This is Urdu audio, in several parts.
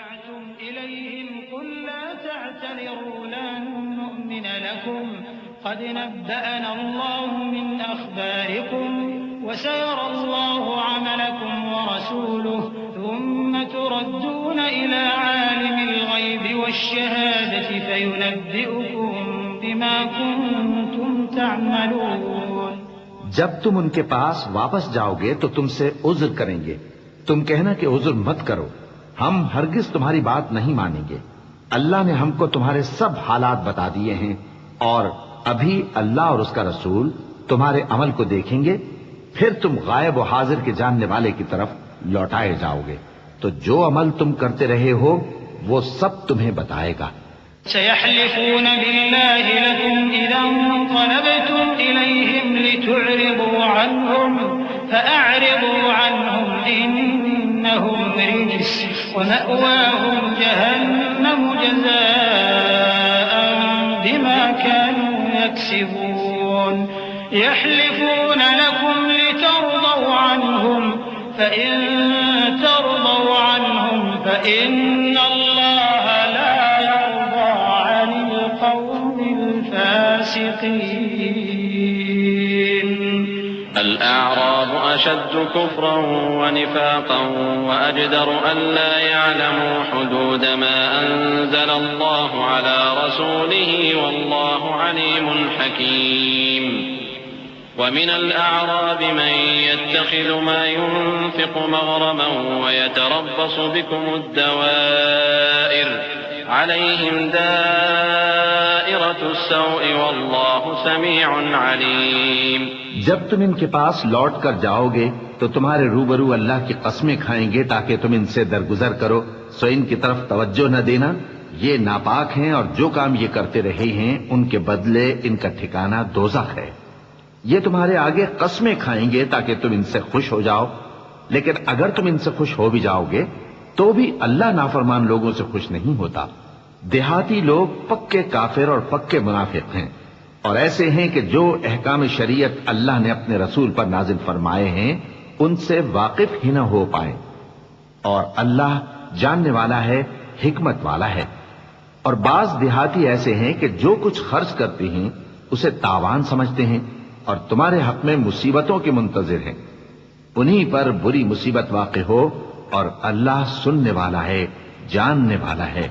رجعتم إليهم قل لا تعتذروا لن نؤمن لكم قد نبأنا الله من أخباركم وسيرى الله عملكم ورسوله ثم تردون إلى عالم الغيب والشهادة فينبئكم بما كنتم تعملون. جب تم ان کے پاس واپس جاؤ گے تو تم سے عذر کریں گے. تم کہنا کہ عذر مت کرو، ہم ہرگز تمہاری بات نہیں مانیں گے. اللہ نے ہم کو تمہارے سب حالات بتا دیے ہیں، اور ابھی اللہ اور اس کا رسول تمہارے عمل کو دیکھیں گے، پھر تم غائب و حاضر کے جاننے والے کی طرف لوٹائے جاؤ گے، تو جو عمل تم کرتے رہے ہو وہ سب تمہیں بتائے گا. سيحلفون بالله لكم إذا انقلبتم إليهم لتعرضوا عنهم فأعرضوا عنهم إنهم رجس ومأواهم جهنم جزاء بما كانوا يكسبون. يحلفون لكم لترضوا عنهم فإن ترضوا عنهم فإن الله لا يرضى عن القوم الفاسقين. الأعراب أشد كفرا ونفاقا وأجدر ألا يعلموا حدود ما أنزل الله على رسوله والله عليم حكيم. ومن الأعراب من يتخذ ما ينفق مغرما ويتربص بكم الدوائر عليهم دائرة السوء والله سميع عليم. جب تم ان کے پاس لوٹ کر جاؤ گے تو تمہارے روبرو اللہ کی قسمیں کھائیں گے تاکہ تم ان سے درگزر کرو، سو ان کی طرف توجہ نہ دینا، یہ ناپاک ہیں اور جو کام یہ کرتے رہے ہیں ان کے بدلے ان کا ٹھکانہ دوزخ ہے. یہ تمہارے آگے قسمیں کھائیں گے تاکہ تم ان سے خوش ہو جاؤ، لیکن اگر تم ان سے خوش ہو بھی جاؤ گے تو بھی اللہ نافرمان لوگوں سے خوش نہیں ہوتا. دیہاتی لوگ پکے کافر اور پکے منافق ہیں، اور ایسے ہیں کہ جو احکام شریعت اللہ نے اپنے رسول پر نازل فرمائے ہیں ان سے واقف ہی نہ ہو پائیں. اور اللہ جاننے والا ہے، حکمت والا ہے. اور بعض دیہاتی ایسے ہیں کہ جو کچھ خرچ کرتے ہیں اسے تاوان سمجھتے ہیں اور تمہارے حق میں مصیبتوں کے منتظر ہیں. انہی پر بری مصیبت واقع ہو اور اللہ سننے والا ہے، جاننے والا ہے.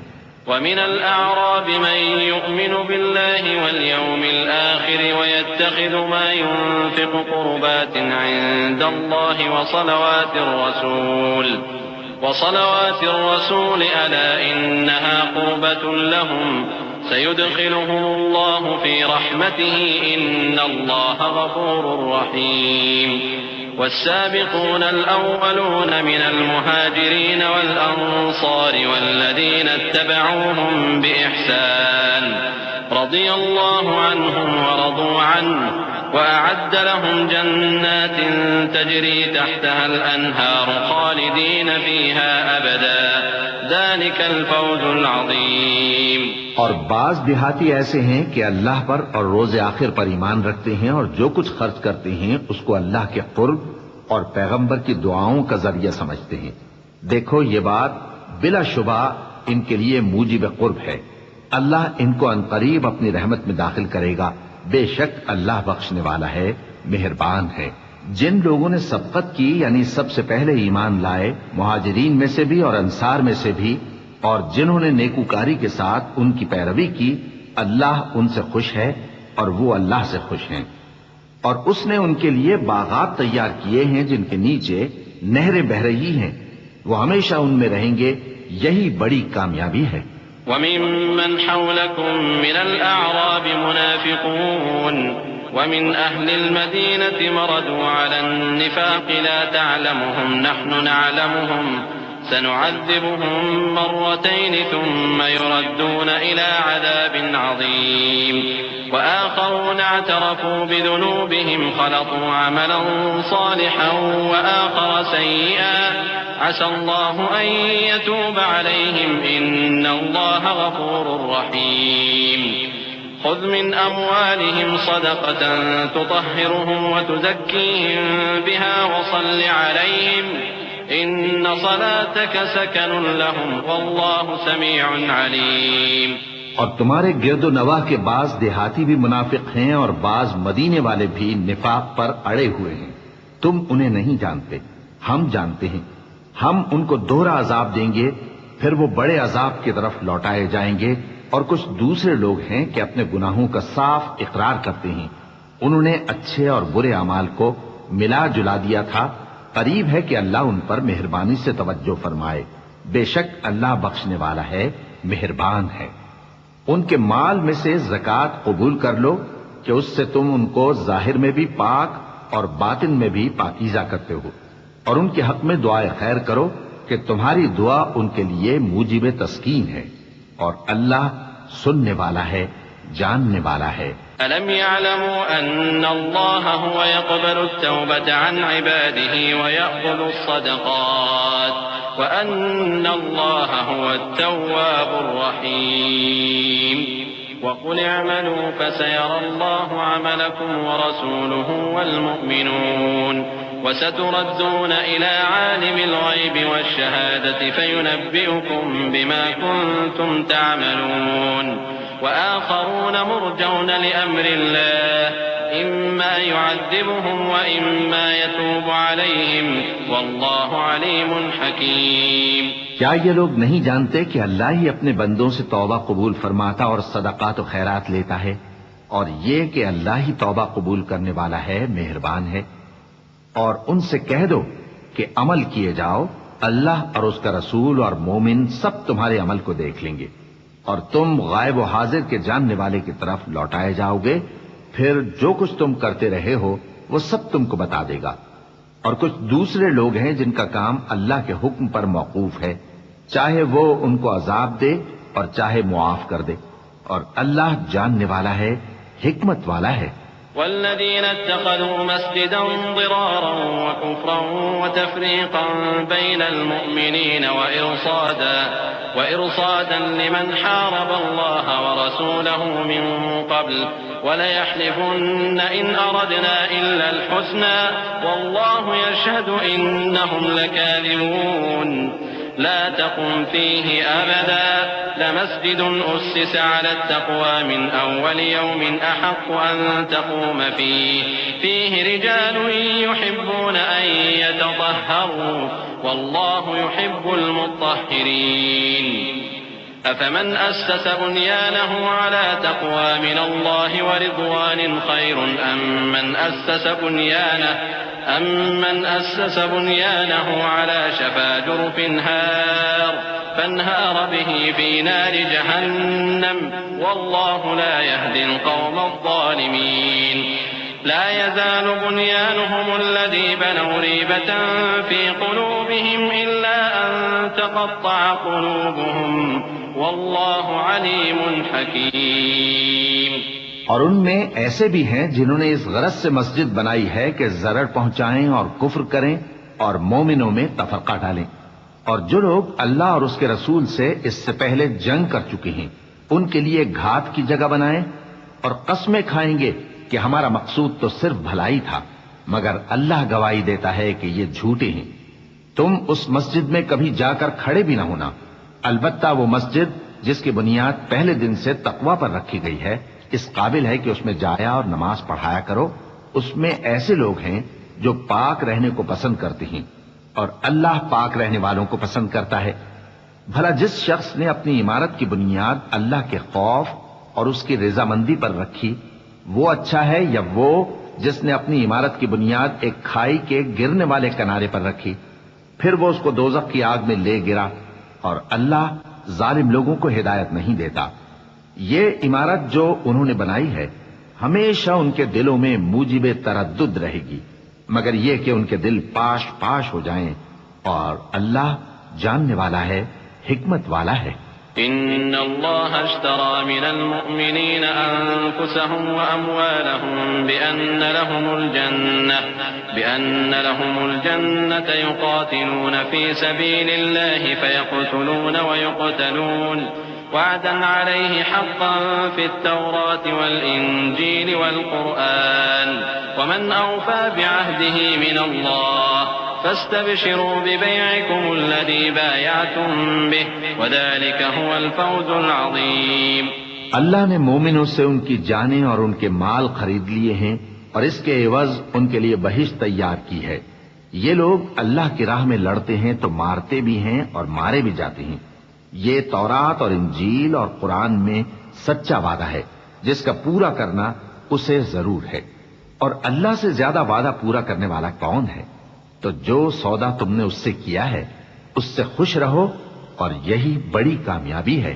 ومن الأعراب من يؤمن بالله واليوم الآخر ويتخذ ما ينفق قربات عند الله وصلوات الرسول ألا إنها قربة لهم سيدخلهم الله في رحمته إن الله غفور رحيم. والسابقون الأولون من المهاجرين والأنصار والذين اتبعوهم بإحسان رضي الله عنهم ورضوا عنه وأعد لهم جنات تجري تحتها الأنهار خالدين فيها أبدا ذلك الفوز العظيم. اور بعض دیہاتی ایسے ہیں کہ اللہ پر اور روز آخر پر ایمان رکھتے ہیں اور جو کچھ خرچ کرتے ہیں اس کو اللہ کے قرب اور پیغمبر کی دعاؤں کا ذریعہ سمجھتے ہیں. دیکھو یہ بات بلا شبہ ان کے لیے موجب قرب ہے. اللہ ان کو عنقریب اپنی رحمت میں داخل کرے گا. بے شک اللہ بخشنے والا ہے، مہربان ہے. جن لوگوں نے سبقت کی یعنی سب سے پہلے ایمان لائے، مہاجرین میں سے بھی اور انصار میں سے بھی، اور جنہوں نے نیکوکاری کے ساتھ ان کی پیروی کی، اللہ ان سے خوش ہے اور وہ اللہ سے خوش ہیں. اور اس نے ان کے لیے باغات تیار کیے ہیں جن کے نیچے نہریں بہ رہی ہیں، وہ ہمیشہ ان میں رہیں گے. یہی بڑی کامیابی ہے. وَمِمَّنْ حَوْلَكُمْ مِنَ الْأَعْرَابِ مُنَافِقُونَ وَمِنْ أَهْلِ الْمَدِينَةِ مَرَدُوا عَلَى النِّفَاقِ لَا تَعْلَمُهُمْ نَحْنُ نَعْلَمُهُمْ سنعذبهم مرتين ثم يردون إلى عذاب عظيم. وآخرون اعترفوا بذنوبهم خلطوا عملا صالحا وآخر سيئا عسى الله أن يتوب عليهم إن الله غفور رحيم. خذ من أموالهم صدقة تطهرهم وتزكيهم بها وصل عليهم إن صلاتك سكن لهم والله سميع عليم. اور تمہارے گرد و نواح کے بعض دیہاتی بھی منافق ہیں اور بعض مدینے والے بھی نفاق پر اڑے ہوئے ہیں. تم انہیں نہیں جانتے، ہم جانتے ہیں. ہم ان کو دوہرا عذاب دیں گے، پھر وہ بڑے عذاب کی طرف لوٹائے جائیں گے. اور کچھ دوسرے لوگ ہیں کہ اپنے گناہوں کا صاف اقرار کرتے ہیں. انہوں نے اچھے اور برے اعمال کو ملا جلا دیا تھا. قریب ہے کہ اللہ ان پر مہربانی سے توجہ فرمائے. بے شک اللہ بخشنے والا ہے، مہربان ہے. ان کے مال میں سے زکوٰۃ قبول کر لو کہ اس سے تم ان کو ظاہر میں بھی پاک اور باطن میں بھی پاکیزہ کرتے ہو. اور ان کے حق میں دعائے خیر کرو کہ تمہاری دعا ان کے لیے موجب تسکین ہے. اور اللہ سننے والا ہے، جاننے والا ہے. ألم يعلموا أن الله هو يقبل التوبة عن عباده ويأخذ الصدقات وأن الله هو التواب الرحيم. وقل اعملوا فسيرى الله عملكم ورسوله والمؤمنون وستردون إلى عالم الغيب والشهادة فينبئكم بما كنتم تعملون. وآخرون مرجون لأمر الله إما يعذبهم وإما يتوب عليهم والله عليم حكيم. کیا یہ لوگ نہیں جانتے کہ اللہ ہی اپنے بندوں سے توبہ قبول فرماتا اور صدقات و خیرات لیتا ہے، اور یہ کہ اللہ ہی توبہ قبول کرنے والا ہے، مہربان ہے. اور ان سے کہہ دو کہ عمل کیے جاؤ، اللہ اور اس کا رسول اور مومن سب تمہارے عمل کو دیکھ لیں گے، اور تم غائب و حاضر کے جاننے والے کی طرف لوٹائے جاؤ گے. پھر جو کچھ تم کرتے رہے ہو وہ سب تم کو بتا دے گا. اور کچھ دوسرے لوگ ہیں جن کا کام اللہ کے حکم پر موقوف ہے، چاہے وہ ان کو عذاب دے اور چاہے معاف کر دے. اور اللہ جاننے والا ہے، حکمت والا ہے. والذين اتخذوا مسجدا ضرارا وكفرا وتفريقا بين المؤمنين وإرصادا لمن حارب الله ورسوله من قبل وليحلفن إن أردنا إلا الحسنى والله يشهد إنهم لكاذبون. لا تقم فيه أبدا لمسجد أسس على التقوى من أول يوم أحق أن تقوم فيه رجال يحبون أن يتطهروا والله يحب المطهرين. أفمن أسس بنيانه على تقوى من الله ورضوان خير أم من أسس بنيانه على شفا جرف فانهار به في نار جهنم والله لا يهدي القوم الظالمين. لا يزال بنيانهم الذي بنوا ريبة في قلوبهم إلا أن تقطع قلوبهم والله عليم حكيم. اور ان میں ایسے بھی ہیں جنہوں نے اس غرض سے مسجد بنائی ہے کہ ضرر پہنچائیں اور کفر کریں اور مومنوں میں تفرقہ ڈالیں. اور جو لوگ اللہ اور اس کے رسول سے اس سے پہلے جنگ کر چکے ہیں ان کے لیے گھات کی جگہ بنائیں اور قسمیں کھائیں گے کہ ہمارا مقصود تو صرف بھلائی تھا، مگر اللہ گواہی دیتا ہے کہ یہ جھوٹے ہیں. تم اس مسجد میں کبھی جا کر کھڑے بھی نہ ہونا، البتہ وہ مسجد جس کی بنیاد پہلے دن سے تقوی پر رکھی گئی ہے اس قابل ہے کہ اس میں جایا اور نماز پڑھایا کرو. اس میں ایسے لوگ ہیں جو پاک رہنے کو پسند کرتے ہیں اور اللہ پاک رہنے والوں کو پسند کرتا ہے. بھلا جس شخص نے اپنی عمارت کی بنیاد اللہ کے خوف اور اس کی رضامندی پر رکھی وہ اچھا ہے، یا وہ جس نے اپنی عمارت کی بنیاد ایک کھائی کے گرنے والے کنارے پر رکھی پھر وہ اس کو دوزخ کی آگ میں لے گرا. اور اللہ ظالم لوگوں کو ہدایت نہیں دیتا. یہ عمارت جو انہوں نے بنائی ہے ہمیشہ ان کے دلوں میں موجب تردد رہے گی، مگر یہ کہ ان کے دل پاش پاش ہو جائیں. اور اللہ جاننے والا ہے، حکمت والا ہے. إن الله اشترى من المؤمنين أنفسهم وأموالهم بأن لهم الجنة يقاتلون في سبيل الله فيقتلون ويقتلون وعدا عليه حقا في التوراة والإنجيل والقرآن ومن أوفى بعهده من الله فاستبشروا ببيعكم الذي بايعتم به وذلك هو الفوز العظيم۔ اللہ نے مومنوں سے ان کی جانیں اور ان کے مال خرید لیے ہیں اور اس کے عوض ان کے لیے بہشت تیار کی ہے۔ یہ لوگ اللہ کی راہ میں لڑتے ہیں تو مارتے بھی ہیں اور مارے بھی جاتے ہیں۔ یہ تورات اور انجیل اور قرآن میں سچا وعدہ ہے جس کا پورا کرنا اسے ضرور ہے، اور اللہ سے زیادہ وعدہ پورا کرنے والا کون ہے؟ تو جو سودا تم نے اس سے کیا ہے اس سے خوش رہو، اور یہی بڑی کامیابی ہے۔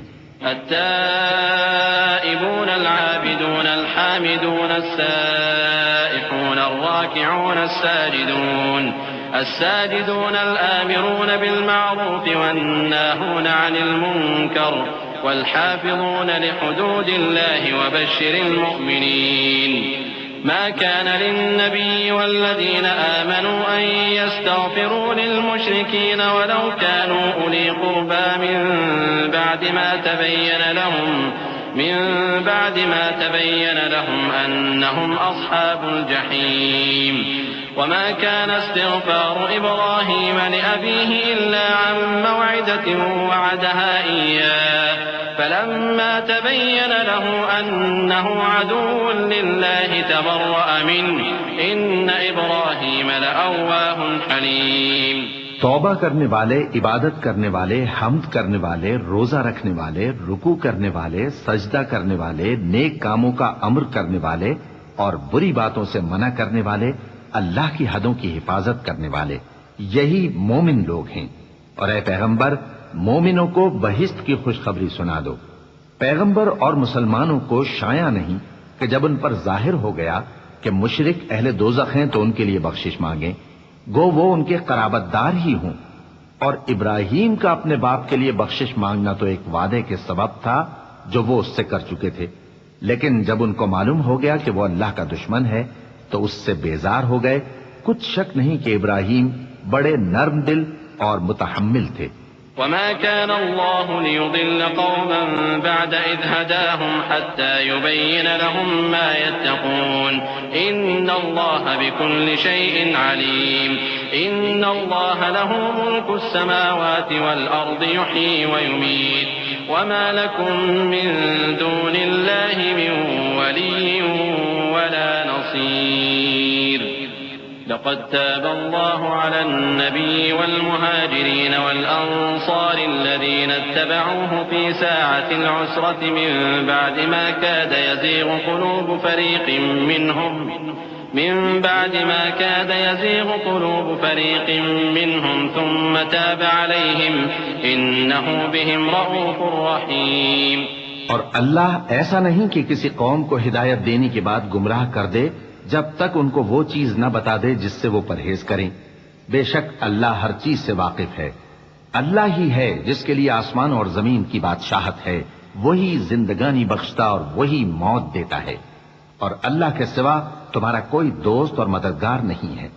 التائبون العابدون الحامدون السائحون الراكعون الساجدون الآمرون بالمعروف والناهون عن المنكر والحافظون لحدود الله وبشر المؤمنين۔ ما كان للنبي والذين آمنوا أن يستغفروا للمشركين ولو كانوا أولي قربى من بعد ما تبين لهم أنهم أصحاب الجحيم۔ وما كان استغفار إبراهيم لأبيه إلا عن موعدة وعدها إياه فلما تبين له أنه عدو لله تبرأ منه إن إبراهيم لأواه حليم۔ توبہ کرنے والے، عبادت کرنے والے، حمد کرنے والے، روزہ رکھنے والے، رکوع کرنے والے، سجدہ کرنے والے، نیک کاموں کا امر کرنے والے اور بری باتوں سے منع کرنے والے، اللہ کی حدوں کی حفاظت کرنے والے، یہی مومن لوگ ہیں۔ اور اے پیغمبر، مومنوں کو بہشت کی خوشخبری سنا دو۔ پیغمبر اور مسلمانوں کو شایع نہیں کہ جب ان پر ظاہر ہو گیا کہ مشرک اہل دوزخ ہیں تو ان کے لیے بخشش مانگیں، گو وہ ان کے قرابت دار ہی ہوں۔ اور ابراہیم کا اپنے باپ کے لیے بخشش مانگنا تو ایک وعدے کے سبب تھا جو وہ اس سے کر چکے تھے، لیکن جب ان کو معلوم ہو گیا کہ وہ اللہ کا دشمن ہے تو اس سے بیزار ہو گئے۔ کچھ شک نہیں کہ ابراہیم بڑے نرم دل اور متحمل تھے۔ وما كان الله ليضل قوما بعد إذ هداهم حتى يبين لهم ما يتقون إن الله بكل شيء عليم۔ إن الله له ملك السماوات والأرض يحيي ويميت وما لكم من دون الله من ولي ولا نصير۔ لقد تاب الله على النبي والمهاجرين والأنصار الذين اتبعوه في ساعة العسرة من بعد ما كاد يزيغ قلوب فريق منهم ثم تاب عليهم إنه بهم رؤوف رحيم۔ اور اللہ ایسا نہیں کہ کسی قوم کو ہدایت دینے کے بعد گمراہ کر دے جب تک ان کو وہ چیز نہ بتا دے جس سے وہ پرہیز کریں۔ بے شک اللہ ہر چیز سے واقف ہے۔ اللہ ہی ہے جس کے لیے آسمان اور زمین کی بادشاہت ہے، وہی زندگانی بخشتا اور وہی موت دیتا ہے، اور اللہ کے سوا تمہارا کوئی دوست اور مددگار نہیں ہے۔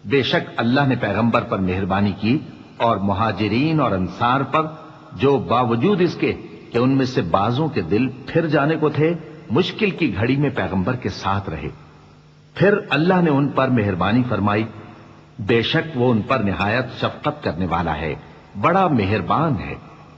بے شک اللہ نے پیغمبر پر مہربانی کی اور مہاجرین اور انصار پر، جو باوجود اس کے کہ ان میں سے بعضوں کے دل پھر جانے کو تھے، مشکل کی گھڑی میں پیغمبر کے ساتھ رہے۔ پھر اللہ نے ان پر مہربانی فرمائی، بے شک وہ ان پر نہایت شفقت کرنے والا ہے، بڑا مہربان ہے۔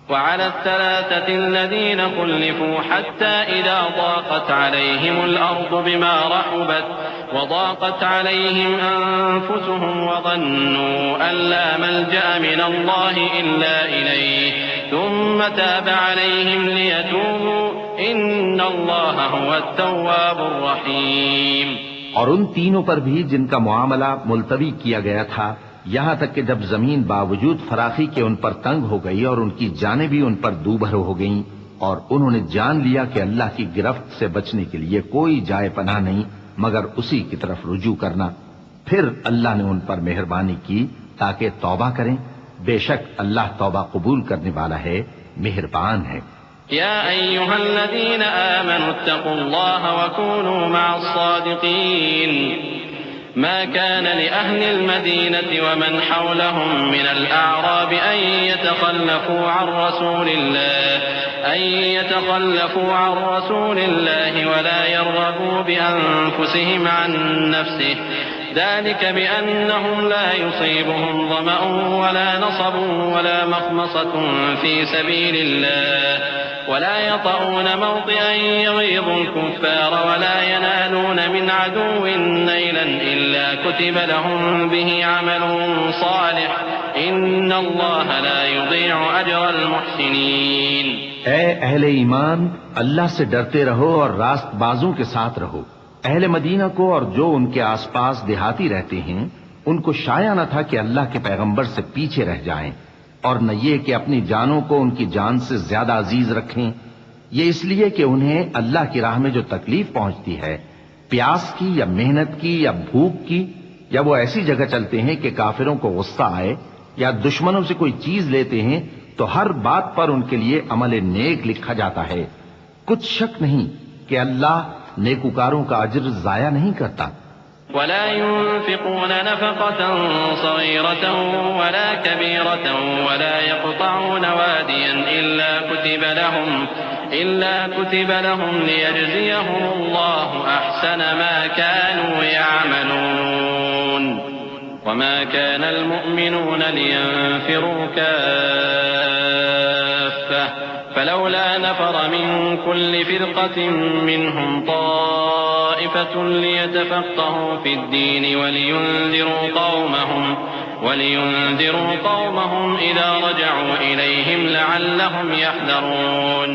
وعلى الثلاثة الذين خلفوا حتى إذا ضاقت عليهم الأرض بما رحبت وضاقت عليهم أنفسهم وظنوا أن لا ملجأ من الله إلا إليه ثم تاب عليهم ليتوبوا إن الله هو التواب الرحيم۔ اور ان تینوں پر بھی جن کا معاملہ ملتوی کیا گیا تھا، یہاں تک کہ جب زمین باوجود فراخی کے ان پر تنگ ہو گئی اور ان کی جانیں بھی ان پر دوبھر ہو گئیں، اور انہوں نے جان لیا کہ اللہ کی گرفت سے بچنے کے لیے کوئی جائے پناہ نہیں مگر اسی کی طرف رجوع کرنا، پھر اللہ نے ان پر مہربانی کی تاکہ توبہ کریں۔ بے شک اللہ توبہ قبول کرنے والا ہے، مہربان ہے۔ يا أيها الذين آمنوا اتقوا الله وكونوا مع الصادقين۔ ما كان لأهل المدينة ومن حولهم من الأعراب أن يتخلفوا عن رسول الله ولا يرغبوا بأنفسهم عن نفسه ذلك بأنهم لا يصيبهم ظمأ ولا نصب ولا مخمصة في سبيل الله ولا يطؤون موطئا يغيظ الكفار ولا ينالون من عدو نيلا إلا كتب لهم به عمل صالح إن الله لا يضيع أجر المحسنين. اے اہل ایمان، اللہ سے ڈرتے رہو اور راست بازوں کے ساتھ رہو. اہل مدینہ کو اور جو ان کے آس پاس دیہاتی رہتے ہیں ان کو شایع نہ تھا کہ اللہ کے پیغمبر سے پیچھے رہ جائیں، اور نہ یہ کہ اپنی جانوں کو ان کی جان سے زیادہ عزیز رکھیں. یہ اس لیے کہ انہیں اللہ کی راہ میں جو تکلیف پہنچتی ہے، پیاس کی یا محنت کی یا بھوک کی، یا وہ ایسی جگہ چلتے ہیں کہ کافروں کو غصہ آئے یا دشمنوں سے کوئی چیز لیتے ہیں، تو ہر بات پر ان کے لیے عمل نیک لکھا جاتا ہے. کچھ شک نہیں کہ اللہ نیکوکاروں کا اجر ضائع نہیں کرتا. ولا ينفقون نفقة صغيرة ولا كبيرة ولا يقطعون واديا إلا كتب لهم ليجزيهم الله أحسن ما كانوا يعملون وما كان المؤمنون لينفروا كافة فلولا نفر من كل فرقة منهم طائفة ليتفقهوا في الدين ولينذروا قومهم إذا رجعوا إليهم لعلهم يحذرون.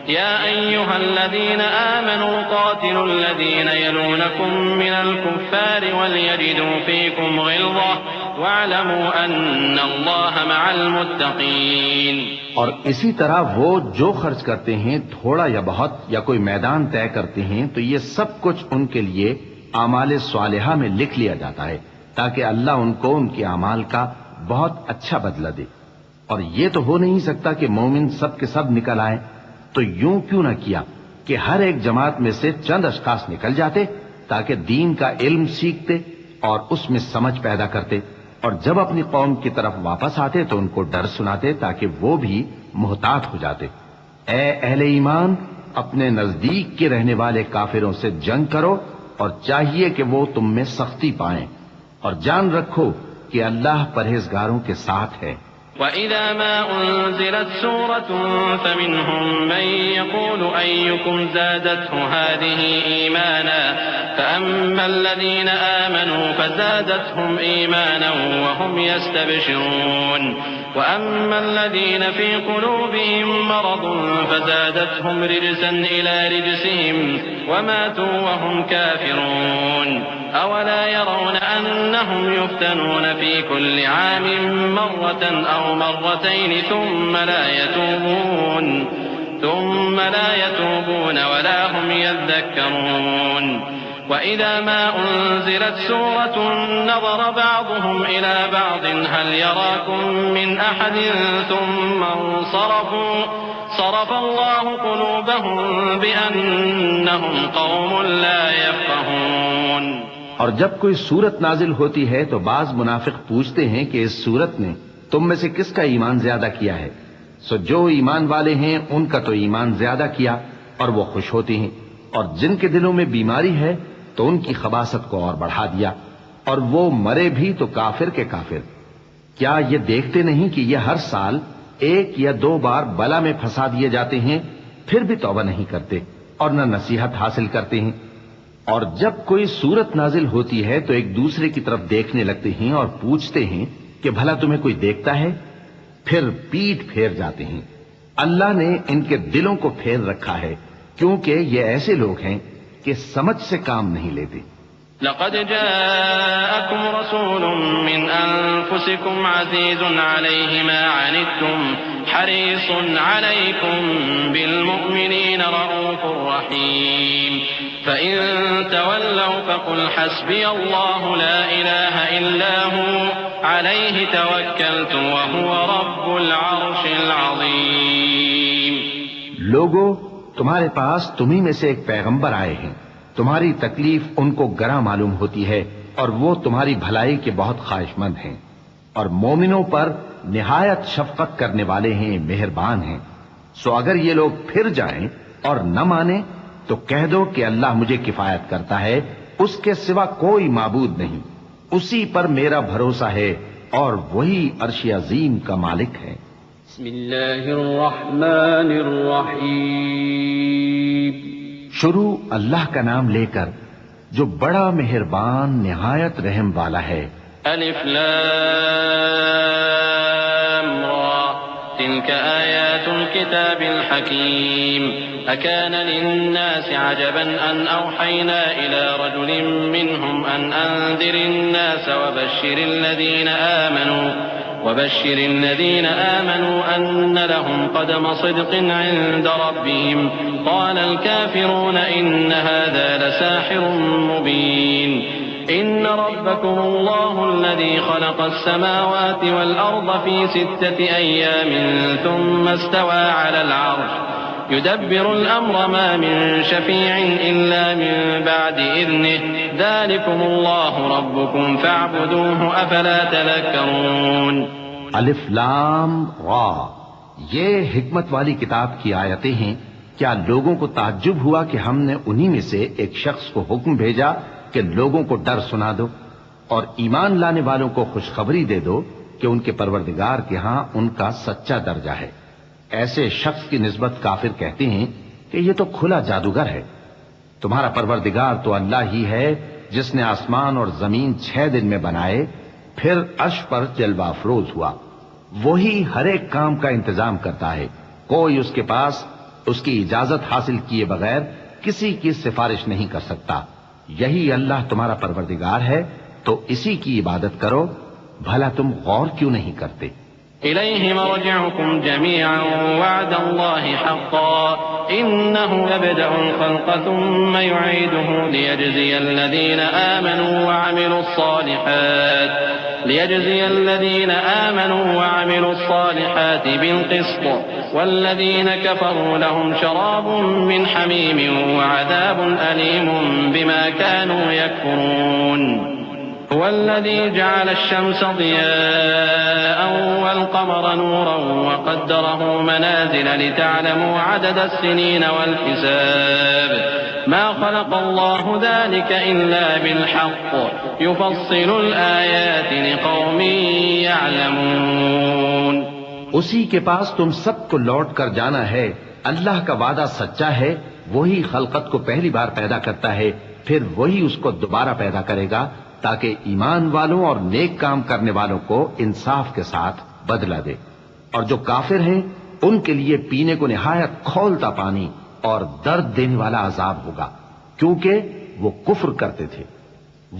يا أيها الذين آمنوا قاتلوا الذين يلونكم من الكفار وليجدوا فيكم غلظة واعلموا أن الله مع المتقين. اور اسی طرح وہ جو خرچ کرتے ہیں تھوڑا یا بہت یا کوئی میدان طے کرتے ہیں تو یہ سب کچھ ان کے لیے اعمال صالحہ میں لکھ لیا جاتا ہے تاکہ اللہ ان کو ان کے اعمال کا بہت اچھا بدلہ دے. اور یہ تو ہو نہیں سکتا کہ مومن سب کے سب نکل آئیں، تو یوں کیوں نہ کیا کہ ہر ایک جماعت میں سے چند اشخاص نکل جاتے تاکہ دین کا علم سیکھتے اور اس میں سمجھ پیدا کرتے، اور جب اپنی قوم کی طرف واپس آتے تو ان کو ڈر سناتے تاکہ وہ بھی محتاط ہو جاتے. اے اہل ایمان، اپنے نزدیک کے رہنے والے کافروں سے جنگ کرو اور چاہیے کہ وہ تم میں سختی پائیں، اور جان رکھو کہ اللہ پرہیزگاروں کے ساتھ ہے. وَإِذَا مَا أُنزِلَتْ سُورَةٌ فَمِنْهُمْ مَنْ يَقُولُ أَيُّكُمْ زَادَتْهُ هَذِهِ إِيمَانًا فَأَمَّا الَّذِينَ آمَنُوا فَزَادَتْهُمْ إِيمَانًا وَهُمْ يَسْتَبْشِرُونَ وَأَمَّا الَّذِينَ فِي قُلُوبِهِمْ مَرَضٌ فَزَادَتْهُمْ رِجْسًا إِلَى رِجْسِهِمْ وَمَاتُوا وَهُمْ كَافِرُونَ أَوَلَا يَرَوْنَ أَنَّهُمْ يُفْتَنُونَ فِي كُلِّ عَامٍ مَرَّةً أَوْ مَرَّتَيْنِ ثُمَّ لَا يَتُوبُونَ وَلَا هُمْ يَذَّكَّرُونَ. وَإِذَا مَا أُنزِلَتْ سُورَةٌ نَظَرَ بَعْضُهُمْ إِلَى بَعْضٍ هَلْ يَرَاكُمْ مِنْ أَحَدٍ ثُمَّ انصَرَفُوا صَرَفَ اللَّهُ قُلُوبَهُمْ بِأَنَّهُمْ قَوْمٌ لَا يَفْقَهُونَ. اور جب کوئی صورت نازل ہوتی ہے تو بعض منافق پوچھتے ہیں کہ اس صورت نے تم میں سے کس کا ایمان زیادہ کیا ہے؟ سو جو ایمان والے ہیں ان کا تو ایمان زیادہ کیا اور وہ خوش ہوتے ہیں، اور جن کے دلوں میں بیماری ہے تو ان کی خباثت کو اور بڑھا دیا، اور وہ مرے بھی تو کافر کے کافر. کیا یہ دیکھتے نہیں کہ یہ ہر سال ایک یا دو بار بلا میں پھنسا دیے جاتے ہیں، پھر بھی توبہ نہیں کرتے اور نہ نصیحت حاصل کرتے ہیں. اور جب کوئی صورت نازل ہوتی ہے تو ایک دوسرے کی طرف دیکھنے لگتے ہیں اور پوچھتے ہیں کہ بھلا تمہیں کوئی دیکھتا ہے؟ پھر پیٹ پھیر جاتے ہیں. اللہ نے ان کے دلوں کو پھیر رکھا ہے کیونکہ یہ ایسے لوگ ہیں کہ سمجھ سے کام نہیں لیتے. لقد جاءكم رسول من أنفسكم عزيز عليه ما عنتم حريص عليكم بالمؤمنين رؤوف رحيم فإن تولوا فقل حسبي الله لا إله إلا هو عليه توكلت وهو رب العرش العظيم. لوگو، تمہارے پاس تمہیں میں سے ایک پیغمبر آئے ہیں، تمہاری تکلیف ان کو گراں معلوم ہوتی ہے اور وہ تمہاری بھلائی کے بہت خواہش مند ہیں، اور مومنوں پر نہایت شفقت کرنے والے ہیں، مہربان ہیں. سو اگر یہ لوگ پھر جائیں اور نہ مانیں تو کہہ دو کہ اللہ مجھے کفایت کرتا ہے، اس کے سوا کوئی معبود نہیں. اسی پر میرا بھروسہ ہے اور وہی عرش عظیم کا مالک ہے۔ بسم اللہ الرحمن الرحیم۔ شروع اللہ کا نام لے کر جو بڑا مہربان نہایت رحم والا ہے۔ الف لام را تلك آیات الكتاب الحکیم اکان للناس عجبا ان اوحینا الى رجل منهم ان انذر الناس وبشر الذين آمنوا أن لهم قدم صدق عند ربهم قال الكافرون إن هذا لساحر مبين إن ربكم الله الذي خلق السماوات والأرض في 6 أيام ثم استوى على العرش يدبر الأمر ما من شفيع إلا من بعد إذنه ذلكم الله ربكم فاعبدوه أفلا تذكرون۔ الف لام را، یہ حکمت والی کتاب کی آیتیں ہیں۔ کیا لوگوں کو تعجب ہوا کہ ہم نے انہی میں سے ایک شخص کو حکم بھیجا کہ لوگوں کو ڈر سنا دو اور ایمان لانے والوں کو خوشخبری دے دو کہ ان کے پروردگار کے ہاں ان کا سچا درجہ ہے۔ ایسے شخص کی نسبت کافر کہتے ہیں کہ یہ تو کھلا جادوگر ہے۔ تمہارا پروردگار تو اللہ ہی ہے جس نے آسمان اور زمین 6 دن میں بنائے، پھر عرش پر جلوہ افروز ہوا۔ وہی ہر ایک کام کا انتظام کرتا ہے، کوئی اس کے پاس اس کی اجازت حاصل کیے بغیر کسی کی سفارش نہیں کر سکتا۔ یہی اللہ تمہارا پروردگار ہے تو اسی کی عبادت کرو، بھلا تم غور کیوں نہیں کرتے؟ إليه مرجعكم جميعا وعد الله حقا إنه يبدأ الخلق ثم يعيده ليجزي الذين آمنوا وعملوا الصالحات بالقسط والذين كفروا لهم شراب من حميم وعذاب أليم بما كانوا يكفرون هو الذي جعل الشمس ضياء والقمر نورا وقدره منازل لتعلموا عدد السنين والحساب ما خلق الله ذلك إلا بالحق يفصل الآيات لقوم يعلمون۔ اسی کے پاس تم سب کو لوٹ کر جانا ہے۔ اللہ کا وعدہ سچا ہے، وہی خلقت کو پہلی بار پیدا کرتا ہے، پھر وہی اس کو دوبارہ پیدا کرے گا تاکہ ایمان والوں اور نیک کام کرنے والوں کو انصاف کے ساتھ بدلہ دے، اور جو کافر ہیں ان کے لیے پینے کو نہایت کھولتا پانی اور درد دینے والا عذاب ہوگا، کیونکہ وہ کفر کرتے تھے۔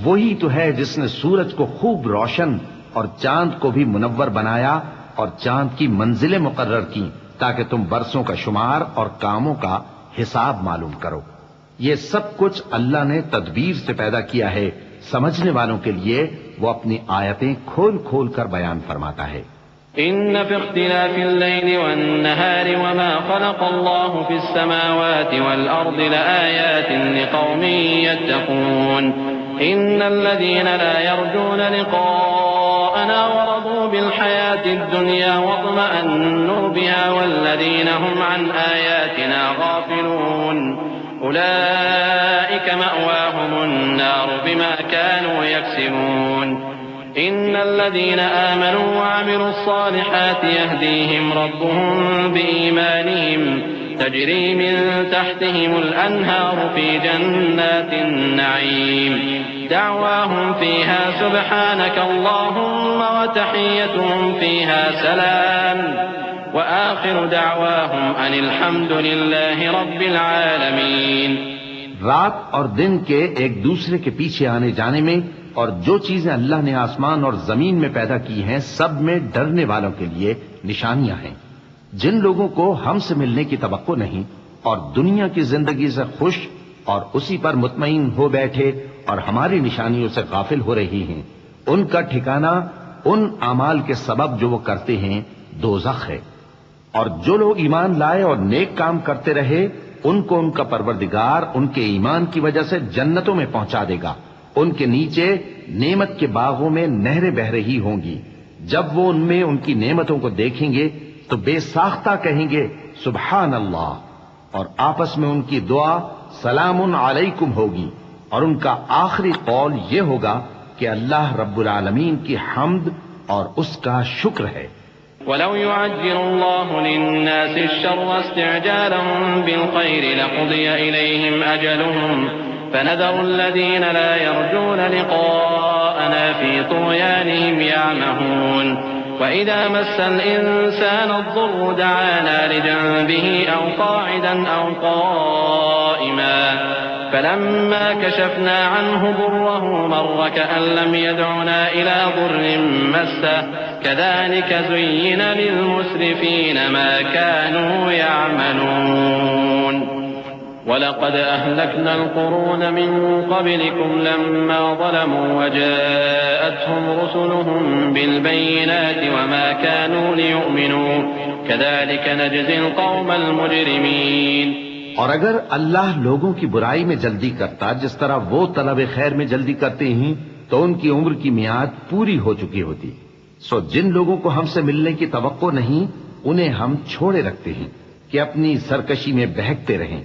وہی تو ہے جس نے سورج کو خوب روشن اور چاند کو بھی منور بنایا اور چاند کی منزلیں مقرر کی تاکہ تم برسوں کا شمار اور کاموں کا حساب معلوم کرو۔ یہ سب کچھ اللہ نے تدبیر سے پیدا کیا ہے، سمجھنے والوں کے لیے وہ اپنی آیتیں کھول کھول کر بیان فرماتا ہے۔ إن في اختلاف الليل والنهار وما خلق الله في السماوات والأرض لآيات لقوم يتقون إن الذين لا يرجون لقاءنا ورضوا بالحياة الدنيا واطمأنوا بها والذين هم عن آياتنا غافلون أولئك مأواهم النار بما كانوا يكسبون إن الذين آمنوا وعملوا الصالحات يهديهم ربهم بإيمانهم تجري من تحتهم الأنهار في جنات النعيم دعواهم فيها سبحانك اللهم وتحيتهم فيها سلام وآخر دعواهم أن الحمد لله رب العالمين۔ رات اور دن کے ایک دوسرے کے پیچھے آنے جانے میں اور جو چیزیں اللہ نے آسمان اور زمین میں پیدا کی ہیں سب میں ڈرنے والوں کے لیے نشانیاں ہیں۔ جن لوگوں کو ہم سے ملنے کی توقع نہیں اور دنیا کی زندگی سے خوش اور اسی پر مطمئن ہو بیٹھے اور ہماری نشانیوں سے غافل ہو رہی ہیں، ان کا ٹھکانہ ان اعمال کے سبب جو وہ کرتے ہیں دوزخ ہے۔ اور جو لوگ ایمان لائے اور نیک کام کرتے رہے ان کو ان کا پروردگار ان کے ایمان کی وجہ سے جنتوں میں پہنچا دے گا، ان کے نیچے نعمت کے باغوں میں نہریں بہ رہی ہوں گی۔ جب وہ ان میں ان کی نعمتوں کو دیکھیں گے تو بے ساختہ کہیں گے سبحان اللہ، اور آپس میں ان کی دعا سلام علیکم ہوگی، اور ان کا آخری قول یہ ہوگا کہ اللہ رب العالمین کی حمد اور اس کا شکر ہے۔ وَلَوْ يُعَجِّلُ اللَّهُ لِلنَّاسِ الشَّرَّ اسْتِعْجَالَهُم بِالْخَيْرِ لَقُضِيَ إِلَيْهِمْ أَجَلُهُمْ فَنَذَرُ الَّذِينَ لَا يَرْجُونَ لِقَاءَنَا فِي طُغْيَانِهِمْ يَعْمَهُونَ وَإِذَا مَسَّ الْإِنسَانَ الضُّرُّ دَعَانَا لِجَنبِهِ أَوْ قَاعِدًا أَوْ قَائِمًا فَلَمَّا كَشَفْنَا عَنْهُ ضُرَّهُ مَرَّ كَأَن لَّمْ يَدْعُنَا إِلَىٰ ضُرٍّ مَّسَّهُ كَذَٰلِكَ زُيِّنَ لِلْمُسْرِفِينَ مَا كَانُوا يَعْمَلُونَ وَلَقَدْ أَهْلَكْنَا الْقُرُونَ مِن قَبْلِكُمْ لَمَّا ظَلَمُوا وَجَاءَتْهُمْ رُسُلُهُم بِالْبَيِّنَاتِ وَمَا كَانُوا لِيُؤْمِنُوا كَذَٰلِكَ نَجْزِي الْقَوْمَ الْمُجْرِمِينَ۔ اور اگر اللہ لوگوں کی برائی میں جلدی کرتا جس طرح وہ طلب خیر میں جلدی کرتے ہیں تو ان کی عمر کی میعاد پوری ہو چکی ہوتی، سو جن لوگوں کو ہم سے ملنے کی توقع نہیں انہیں ہم چھوڑے رکھتے ہیں کہ اپنی سرکشی میں بہکتے رہیں،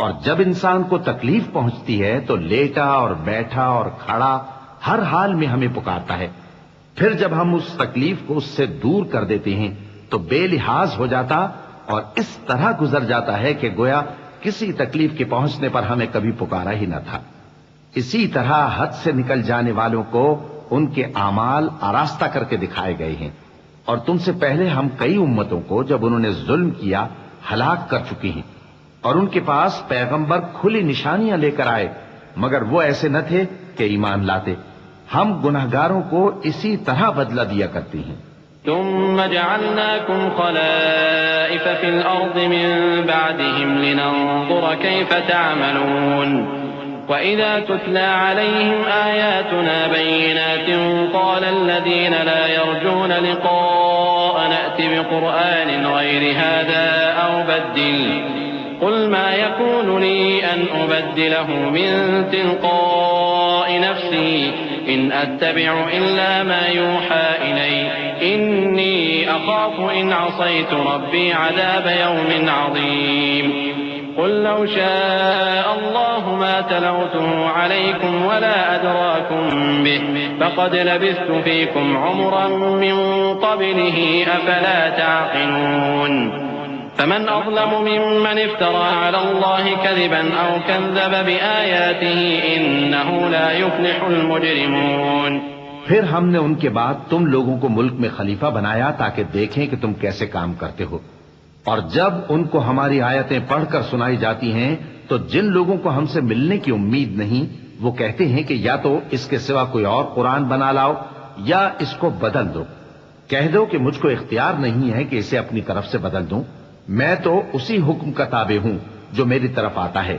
اور جب انسان کو تکلیف پہنچتی ہے تو لیٹا اور بیٹھا اور کھڑا ہر حال میں ہمیں پکارتا ہے، پھر جب ہم اس تکلیف کو اس سے دور کر دیتے ہیں تو بے لحاظ ہو جاتا اور اس طرح گزر جاتا ہے کہ گویا کسی تکلیف کے پہنچنے پر ہمیں کبھی پکارا ہی نہ تھا۔ اسی طرح حد سے نکل جانے والوں کو ان کے اعمال آراستہ کر کے دکھائے گئے ہیں، اور تم سے پہلے ہم کئی امتوں کو جب انہوں نے ظلم کیا ہلاک کر چکے ہیں، اور ان کے پاس پیغمبر کھلی نشانیاں لے کر آئے مگر وہ ایسے نہ تھے کہ ایمان لاتے۔ ہم گنہگاروں کو اسی طرح بدلہ دیا کرتے ہیں۔ ثم جعلناكم خلائف في الأرض من بعدهم لننظر كيف تعملون وإذا تتلى عليهم آياتنا بينات قال الذين لا يرجون لقاءنا ائت بقرآن غير هذا أو بدل قل ما يكون لي أن أبدله من تلقاء نفسي إن أتبع إلا ما يوحى إلي إني أخاف إن عصيت ربي عذاب يوم عظيم قل لو شاء الله ما تلوته عليكم ولا أدراكم به فقد لبثت فيكم عمرا من قبله أفلا تعقلون فمن أظلم ممن افترى على الله كذبا أو كذب بآياته إنه لا يفلح المجرمون۔ پھر ہم نے ان کے بعد تم لوگوں کو ملک میں خلیفہ بنایا تاکہ دیکھیں کہ تم کیسے کام کرتے ہو، اور جب ان کو ہماری آیتیں پڑھ کر سنائی جاتی ہیں تو جن لوگوں کو ہم سے ملنے کی امید نہیں وہ کہتے ہیں کہ یا تو اس کے سوا کوئی اور قرآن بنا لاؤ یا اس کو بدل دو۔ کہہ دو کہ مجھ کو اختیار نہیں ہے کہ اسے اپنی طرف سے بدل دوں، میں تو اسی حکم کا تابع ہوں جو میری طرف آتا ہے۔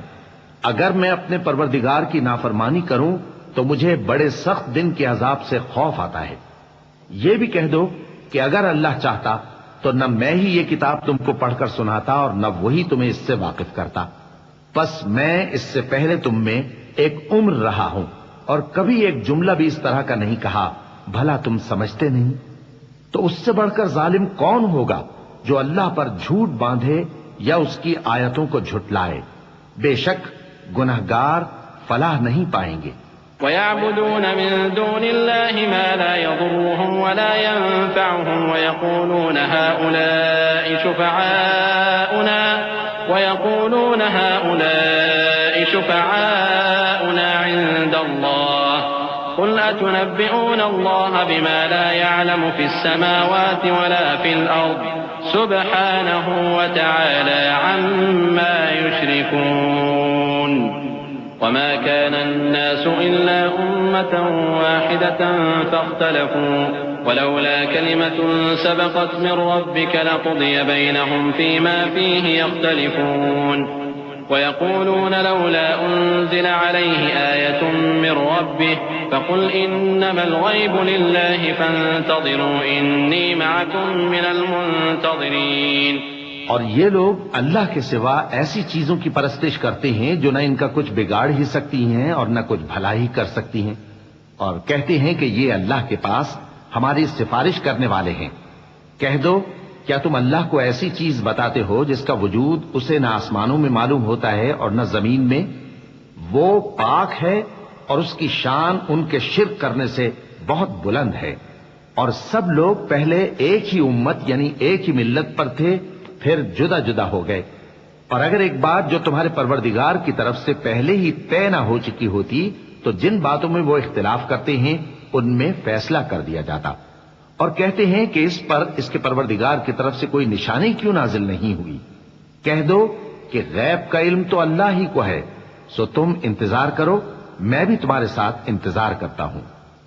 اگر میں اپنے پروردگار کی نافرمانی کروں تو مجھے بڑے سخت دن کے عذاب سے خوف آتا ہے۔ یہ بھی کہہ دو کہ اگر اللہ چاہتا تو نہ میں ہی یہ کتاب تم کو پڑھ کر سناتا اور نہ وہی تمہیں اس سے واقف کرتا، بس میں اس سے پہلے تم میں ایک عمر رہا ہوں اور کبھی ایک جملہ بھی اس طرح کا نہیں کہا، بھلا تم سمجھتے نہیں؟ تو اس سے بڑھ کر ظالم کون ہوگا جو اللہ پر جھوٹ باندھے یا اس کی آیتوں کو جھٹلائے؟ بے شک گنہگار فلاح نہیں پائیں گے۔ وَيَعْبُدُونَ مِن دُونِ اللَّهِ مَا لَا يَضُرُّهُمْ وَلَا يَنفَعُهُمْ وَيَقُولُونَ هَٰؤُلَاءِ شُفَعَاؤُنَا عِندَ اللَّهِ قُلْ أَتُنَبِّئُونَ اللَّهَ بِمَا لَا يَعْلَمُ فِي السَّمَاوَاتِ وَلَا فِي الْأَرْضِ سُبْحَانَهُ وَتَعَالَىٰ عَمَّا يُشْرِكُونَ وما كان الناس إلا أمة واحدة فاختلفوا ولولا كلمة سبقت من ربك لقضي بينهم فيما فيه يختلفون ويقولون لولا أنزل عليه آية من ربه فقل إنما الغيب لله فانتظروا إني معكم من المنتظرين۔ اور یہ لوگ اللہ کے سوا ایسی چیزوں کی پرستش کرتے ہیں جو نہ ان کا کچھ بگاڑ ہی سکتی ہیں اور نہ کچھ بھلائی کر سکتی ہیں، اور کہتے ہیں کہ یہ اللہ کے پاس ہماری سفارش کرنے والے ہیں۔ کہہ دو کیا تم اللہ کو ایسی چیز بتاتے ہو جس کا وجود اسے نہ آسمانوں میں معلوم ہوتا ہے اور نہ زمین میں؟ وہ پاک ہے اور اس کی شان ان کے شرک کرنے سے بہت بلند ہے۔ اور سب لوگ پہلے ایک ہی امت یعنی ایک ہی ملت پر تھے، پھر جدا جدا ہو گئے۔ اور اگر ایک بات جو تمہارے پروردگار کی طرف سے پہلے ہی طے نہ ہو چکی ہوتی تو جن باتوں میں وہ اختلاف کرتے ہیں ان میں فیصلہ کر دیا جاتا۔ اور کہتے ہیں کہ اس پر اس کے پروردگار کی طرف سے کوئی نشانی کیوں نازل نہیں ہوئی؟ کہہ دو کہ غیب کا علم تو اللہ ہی کو ہے، سو تم انتظار کرو، میں بھی تمہارے ساتھ انتظار کرتا ہوں۔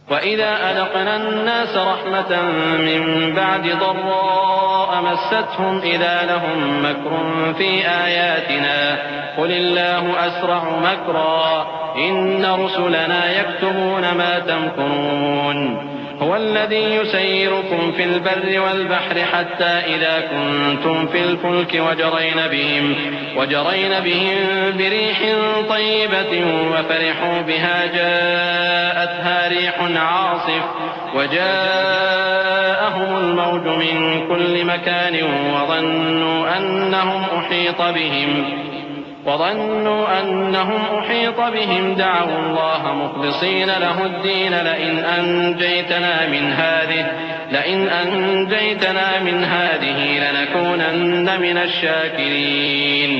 وَإِذَا أَذَقْنَا النَّاسَ رَحْمَةً مِّن بَعْدِ ضَرَّاءَ مَسَّتْهُمْ إِذَا لَهُم مَّكْرٌ فِي آيَاتِنَا قُلِ اللَّهُ أَسْرَعُ مَكْرًا إِنَّ رُسُلَنَا يَكْتُبُونَ مَا تَمْكُرُونَ هو الذي يسيركم في البر والبحر حتى إذا كنتم في الفلك وجرين بهم بريح طيبة وفرحوا بها جاءتها ريح عاصف وجاءهم الموج من كل مكان وظنوا أنهم أحيط بهم دعوا الله مخلصين له الدين لئن أنجيتنا من هذه لنكونن من الشاكرين۔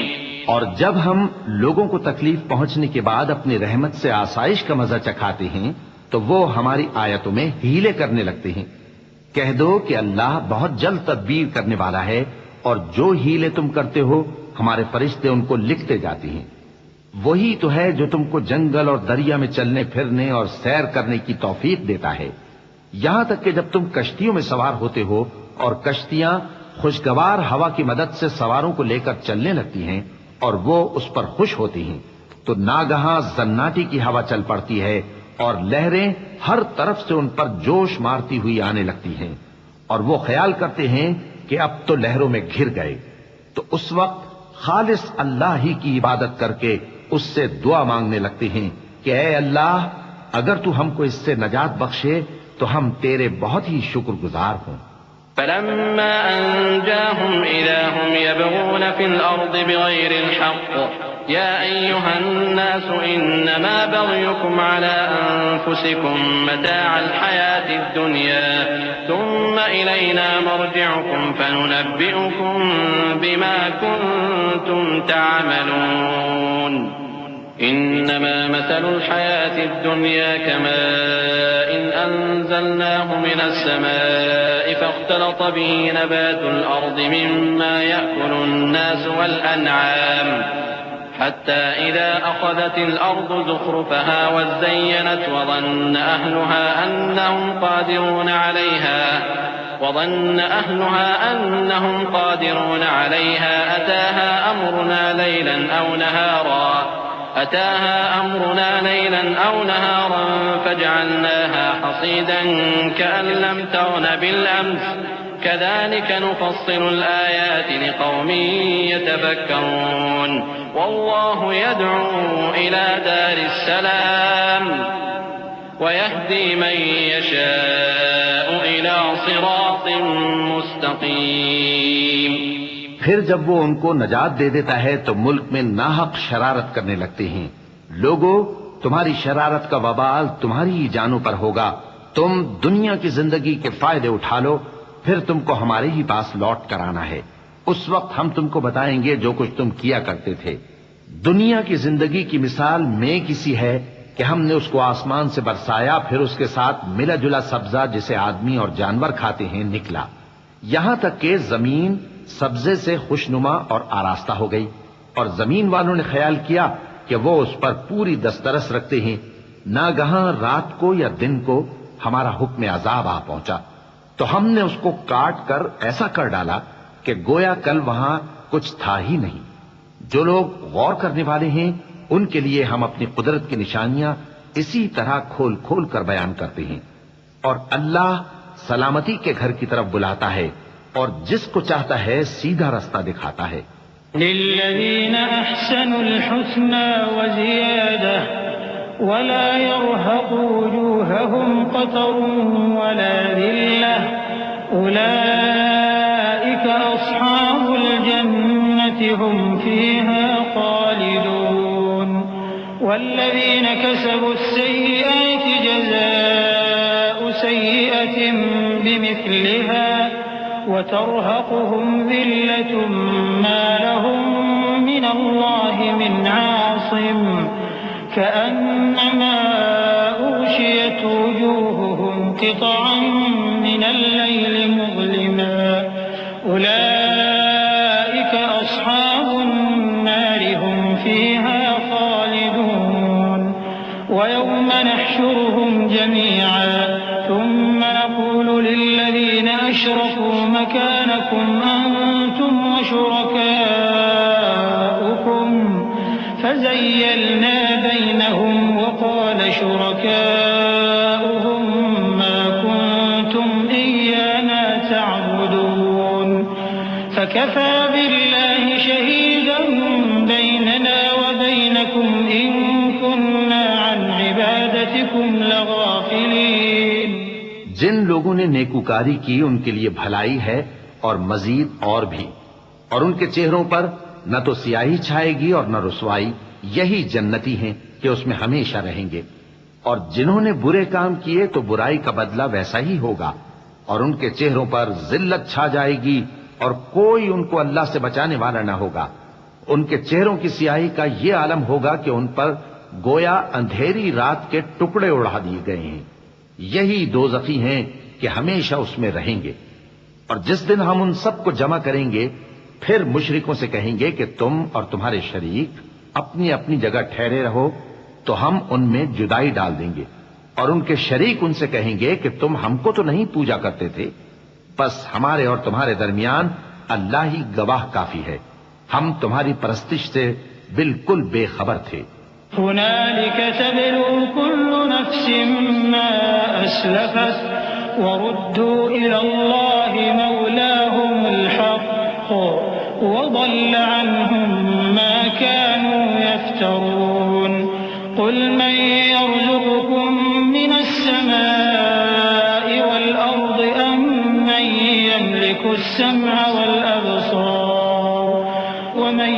اور جب ہم لوگوں کو تکلیف پہنچنے کے بعد اپنی رحمت سے آسائش کا مزہ چکھاتے ہیں تو وہ ہماری آیتوں میں ہیلے کرنے لگتے ہیں۔ کہہ دو کہ اللہ بہت جلد تدبیر کرنے والا ہے، اور جو ہیلے تم کرتے ہو ہمارے فرشتے ان کو لکھتے جاتے ہیں۔ وہی تو ہے جو تم کو جنگل اور دریا میں چلنے پھرنے اور سیر کرنے کی توفیق دیتا ہے، یہاں تک کہ جب تم کشتیوں میں سوار ہوتے ہو اور کشتیاں خوشگوار ہوا کی مدد سے سواروں کو لے کر چلنے لگتی ہیں اور وہ اس پر خوش ہوتی ہیں، تو ناگہاں زناٹی کی ہوا چل پڑتی ہے اور لہریں ہر طرف سے ان پر جوش مارتی ہوئی آنے لگتی ہیں، اور وہ خیال کرتے ہیں کہ اب تو لہروں میں گھر گئے۔ تو اس وقت خالص اللہ ہی کی عبادت کر کے اس سے دعا مانگنے لگتے ہیں کہ اے اللہ، اگر تو ہم کو اس سے نجات بخشے تو ہم تیرے بہت ہی شکر گزار ہوں۔ فلما أنجاهم إذا هم يبغون في الأرض بغير الحق يا أيها الناس إنما بغيكم على أنفسكم متاع الحياة الدنيا ثم إلينا مرجعكم فننبئكم بما كنتم تعملون إنما مثل الحياة الدنيا كماء أنزلناه من السماء فاختلط به نبات الأرض مما يأكل الناس والأنعام حتى إذا أخذت الأرض زخرفها وزينت وظن أهلها أنهم قادرون عليها أتاها أمرنا ليلا أو نهارا فجعلناها حصيدا كأن لم تغن بالأمس كذلك نفصل الآيات لقوم يتفكرون والله يدعو إلى دار السلام ويهدي من يشاء إلى صراط مستقيم۔ پھر جب وہ ان کو نجات دے دیتا ہے تو ملک میں ناحق شرارت کرنے لگتے ہیں۔ لوگو، تمہاری شرارت کا وبال تمہاری ہی جانوں پر ہوگا۔ تم دنیا کی زندگی کے فائدے اٹھا لو، پھر تم کو ہمارے ہی پاس لوٹ کر آنا ہے۔ اس وقت ہم تم کو بتائیں گے جو کچھ تم کیا کرتے تھے۔ دنیا کی زندگی کی مثال میں کسی ہے کہ ہم نے اس کو آسمان سے برسایا، پھر اس کے ساتھ ملا جلا سبزہ جسے آدمی اور جانور کھاتے ہیں نکلا، یہاں تک کہ زمین سبزے سے خوشنما اور آراستہ ہو گئی، اور زمین والوں نے خیال کیا کہ وہ اس پر پوری دسترس رکھتے ہیں۔ ناگہاں رات کو یا دن کو ہمارا حکم عذاب آ پہنچا تو ہم نے اس کو کاٹ کر ایسا کر ڈالا کہ گویا کل وہاں کچھ تھا ہی نہیں۔ جو لوگ غور کرنے والے ہیں ان کے لیے ہم اپنی قدرت کی نشانیاں اسی طرح کھول کھول کر بیان کرتے ہیں، اور اللہ سلامتی کے گھر کی طرف بلاتا ہے اور جس کو چاہتا ہے سیدھا رستہ دکھاتا ہے۔ للذین احسنوا الحسنى وزیادہ ولا يرهق وجوههم قتر ولا ذلة أولئك أصحاب الجنة هم فيها خالدون والذين كسبوا السيئات جزاء سيئة بمثلها وترهقهم ذلة ما لهم من الله من عاصم كأنما أغشيت وجوههم قطعا من الليل مظلما أولئك أصحاب النار هم فيها خالدون ويوم نحشرهم جميعا ثم نقول للذين أشركوا مكانكم أنتم وشركاؤكم فزيلنا بينهم وقال شركاؤهم ما كنتم إيانا تعبدون فكفى بالله شهيدا بيننا وبينكم إن كنا عن عبادتكم لغافلين. جن لوگوں نے نیکوکاری کی ان کے لیے بھلائی ہے اور مزید اور بھی، اور ان کے چہروں پر نہ تو سیاہی چھائے گی اور نہ رسوائی، یہی جنتی ہیں کہ اس میں ہمیشہ رہیں گے. اور جنہوں نے برے کام کیے تو برائی کا بدلہ ویسا ہی ہوگا، اور ان کے چہروں پر ذلت چھا جائے گی اور کوئی ان کو اللہ سے بچانے والا نہ ہوگا. ان کے چہروں کی سیاہی کا یہ عالم ہوگا کہ ان پر گویا اندھیری رات کے ٹکڑے اڑا دیے گئے ہیں. یہی دوزخی ہیں کہ ہمیشہ اس میں رہیں گے. اور جس دن ہم ان سب کو جمع کریں گے پھر مشرکوں سے کہیں گے کہ تم اور تمہارے شریک اپنی اپنی جگہ ٹھہرے رہو تو ہم ان میں جدائی ڈال دیں گے. اور ان کے شریک ان سے کہیں گے کہ تم ہم کو تو نہیں پوجا کرتے تھے، بس ہمارے اور تمہارے درمیان اللہ ہی گواہ کافی ہے، ہم تمہاری پرستش سے بالکل بے خبر تھے. هنالك تبلو كل نفس ما أسلفت وردوا إلى الله مولاهم الحق وضل عنهم ما كانوا يفترون. قل من يرزقكم من السماء والأرض أم من يملك السمع والأبصار ومن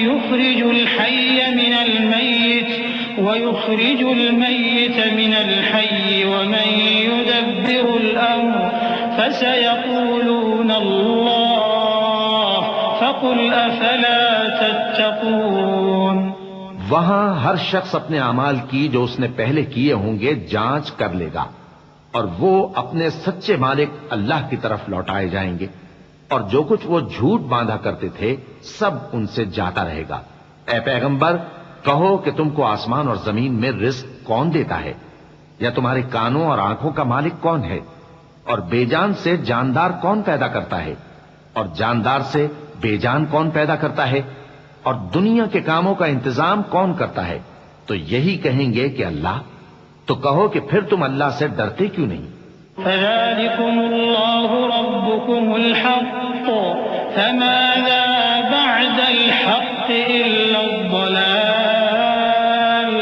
يخرج الحي من الميت ويخرج الميت من الحي ومن يدبر الأمر فسيقولون الله فقل أفلا تتقون. وہاں ہر شخص اپنے اعمال کی جو اس نے پہلے کیے ہوں گے جانچ کر لے گا، اور وہ اپنے سچے مالک اللہ کی طرف لوٹائے جائیں گے، اور جو کچھ وہ جھوٹ باندھا کرتے تھے سب ان سے جاتا رہے گا. اے پیغمبر کہو کہ تم کو آسمان اور زمین میں رزق کون دیتا ہے، یا تمہارے کانوں اور آنکھوں کا مالک کون ہے، اور بے جان سے جاندار کون پیدا کرتا ہے، اور جاندار سے بے جان کون پیدا کرتا ہے، اور دنیا کے کاموں کا انتظام کون کرتا ہے؟ تو یہی کہیں گے کہ اللہ. تو کہو کہ پھر تم اللہ سے ڈرتے کیوں نہیں؟ فذلكم الله ربكم الحق فماذا بعد الحق إلا الضلال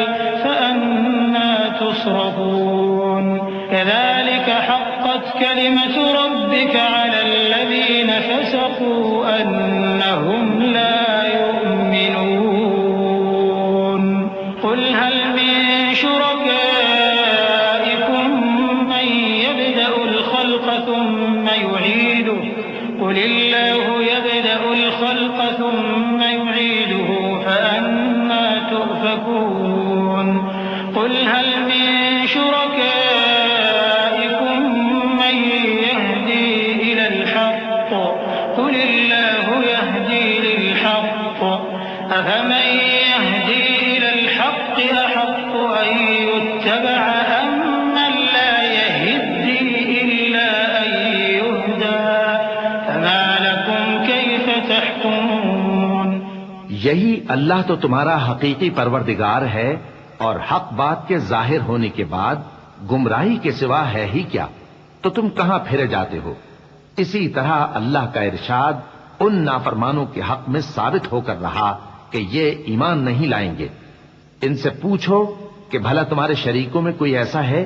فأنا تصرفون. كذلك حقت كلمة ربك على الذين فسقوا أنهم لا يؤمنون. قل هل من شركائكم من يبدأ الخلق ثم يعيده قل الله يبدأ الخلق ثم يعيده فأنا تؤفكون. قل هل من شركائكم من يهدي إلى الحق قل الله يهدي للحق أفمن يهدي إلى الحق أحق أن يتبع أم من لا يهدي إلا أن يهدى فما لكم كيف تحكمون. یہی اللہ تو تمہارا حقیقی پروردگار ہے، اور حق بات کے ظاہر ہونے کے بعد گمراہی کے سوا ہے ہی کیا، تو تم کہاں پھرے جاتے ہو؟ اسی طرح اللہ کا ارشاد ان نافرمانوں کے حق میں ثابت ہو کر رہا کہ یہ ایمان نہیں لائیں گے. ان سے پوچھو کہ بھلا تمہارے شریکوں میں کوئی ایسا ہے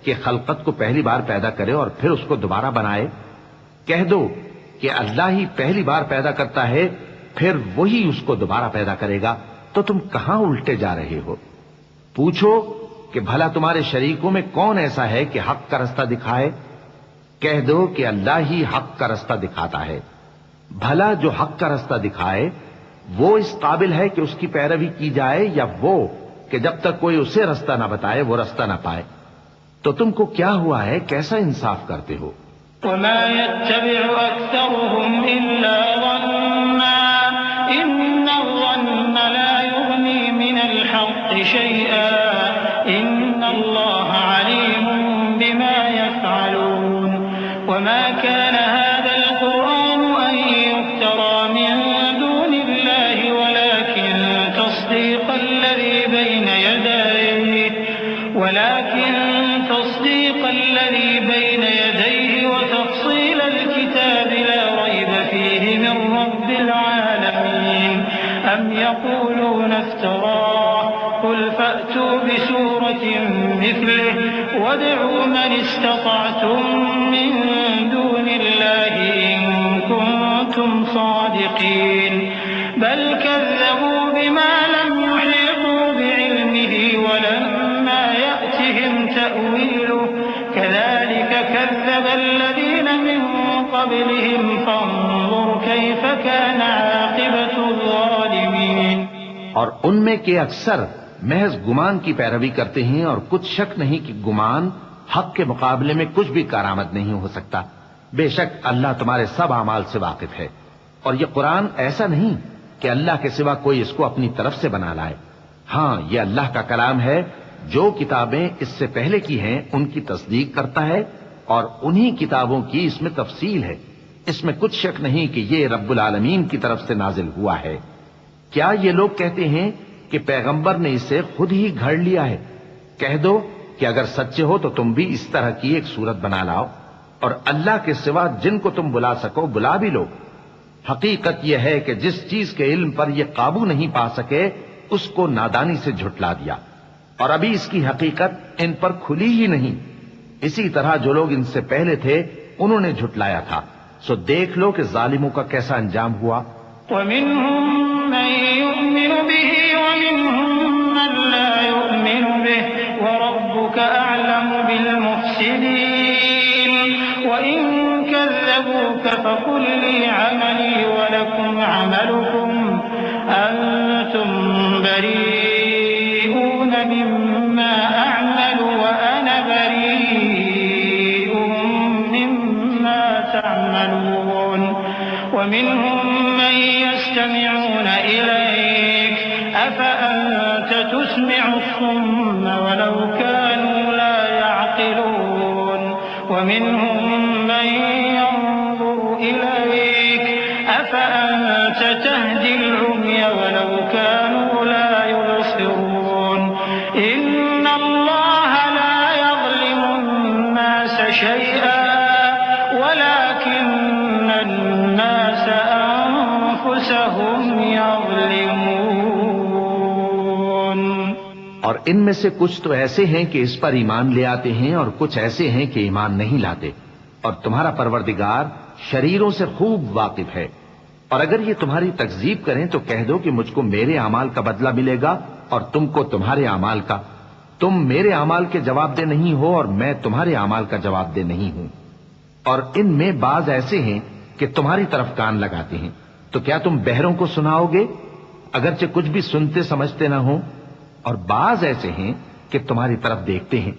کہ خلقت کو پہلی بار پیدا کرے اور پھر اس کو دوبارہ بنائے؟ کہہ دو کہ اللہ ہی پہلی بار پیدا کرتا ہے پھر وہی اس کو دوبارہ پیدا کرے گا، تو تم کہاں الٹے جا رہے ہو؟ پوچھو کہ بھلا تمہارے شریکوں میں کون ایسا ہے کہ حق کا رستہ دکھائے؟ کہہ دو کہ اللہ ہی حق کا رستہ دکھاتا ہے۔ بھلا جو حق کا رستہ دکھائے وہ اس قابل ہے کہ اس کی پیروی کی جائے، یا وہ کہ جب تک کوئی اسے رستہ نہ بتائے وہ رستہ نہ پائے؟ تو تم کو کیا ہوا ہے، کیسا انصاف کرتے ہو؟ وما يتبع أكثرهم إلا ظنا إن الظن لا يغني من الحق شيئا إن الله عليم بما يفعلون وما كان هذا القرآن أن يفترى من دون الله ولكن تصديق الذي بين يديه وتفصيل الكتاب لا ريب فيه من رب العالمين أم يقولون افتراه قل فأتوا بسورة مثله وادعوا من استطعتم من دون الله إن كنتم صادقين بل كذبوا بما لم يحيطوا بعلمه ولما يأتهم تأويله كذلك كذب الذين من قبلهم فانظر كيف كان عاقبة الظالمين۔ اور ان میں کے اکثر محض گمان کی پیروی کرتے ہیں، اور کچھ شک نہیں کہ گمان حق کے مقابلے میں کچھ بھی کارآمد نہیں ہو سکتا۔ بے شک اللہ تمہارے سب اعمال سے واقف ہے، اور یہ قرآن ایسا نہیں کہ اللہ کے سوا کوئی اس کو اپنی طرف سے بنا لائے۔ ہاں، یہ اللہ کا کلام ہے، جو کتابیں اس سے پہلے کی ہیں ان کی تصدیق کرتا ہے، اور انہی کتابوں کی اس میں تفصیل ہے۔ اس میں کچھ شک نہیں کہ یہ رب العالمین کی طرف سے نازل ہوا ہے۔ کیا یہ لوگ کہتے ہیں کہ پیغمبر نے اسے خود ہی گھڑ لیا ہے؟ کہہ دو کہ اگر سچے ہو تو تم بھی اس طرح کی ایک صورت بنا لاؤ، اور اللہ کے سوا جن کو تم بلا سکو بلا بھی لو۔ حقیقت یہ ہے کہ جس چیز کے علم پر یہ قابو نہیں پا سکے اس کو نادانی سے جھٹلا دیا، اور ابھی اس کی حقیقت ان پر کھلی ہی نہیں۔ اسی طرح جو لوگ ان سے پہلے تھے انہوں نے جھٹلایا تھا، سو دیکھ لو کہ ظالموں کا کیسا انجام ہوا۔ وَمِنْهُمْ مَنْ يُؤْمِنُ بِهِ وَمِنْهُمْ مَنْ لَا يُؤْمِنُ بِهِ وَرَبُّكَ أَعْلَمُ بِالْمُفْسِدِينَ وَإِنْ كَذَّبُوكَ فَقُلْ لِي عَمَلِي وَلَكُمْ عَمَلُكُمْ أَنْتُمْ بَرِيئُونَ مِمَّا أَعْمَلُ وَأَنَا بَرِيءٌ مِّمَّا تَعْمَلُونَ وَمِنْهُمْ مَنْ يَسْتَمِعُونَ إِلَيْكَ أَفَأَنْتَ تُسْمِعُ الصُّمَّ وَلَوْ كَانُوا لَا يَعْقِلُونَ وَمِنْهُمْ مَنْ يَنظُرُ إِلَيْكَ أَفَأَنْتَ تَهْدِي الْعُمْيَ وَلَوْ كَانُوا لَا يُبْصِرُونَ إِنَّ اللَّهَ لَا يَظْلِمُ النَّاسَ شَيْئًا وَلَكِنَّ النَّاسَ أَنفُسَهُمْ يَظْلِمُونَ۔ اور ان میں سے کچھ تو ایسے ہیں کہ اس پر ایمان لے آتے ہیں، اور کچھ ایسے ہیں کہ ایمان نہیں لاتے، اور تمہارا پروردگار شریروں سے خوب واقف ہے۔ اور اگر یہ تمہاری تکذیب کریں تو کہہ دو کہ مجھ کو میرے اعمال کا بدلہ ملے گا اور تم کو تمہارے اعمال کا۔ تم میرے اعمال کے جواب دہ نہیں ہو اور میں تمہارے اعمال کا جواب دہ نہیں ہوں۔ اور ان میں بعض ایسے ہیں کہ تمہاری طرف کان لگاتے ہیں، تو کیا تم بہروں کو سناؤ گے اگرچہ کچھ بھی سنتے سمجھتے نہ ہو؟ اور بعض ایسے ہیں کہ تمہاری طرف دیکھتے ہیں،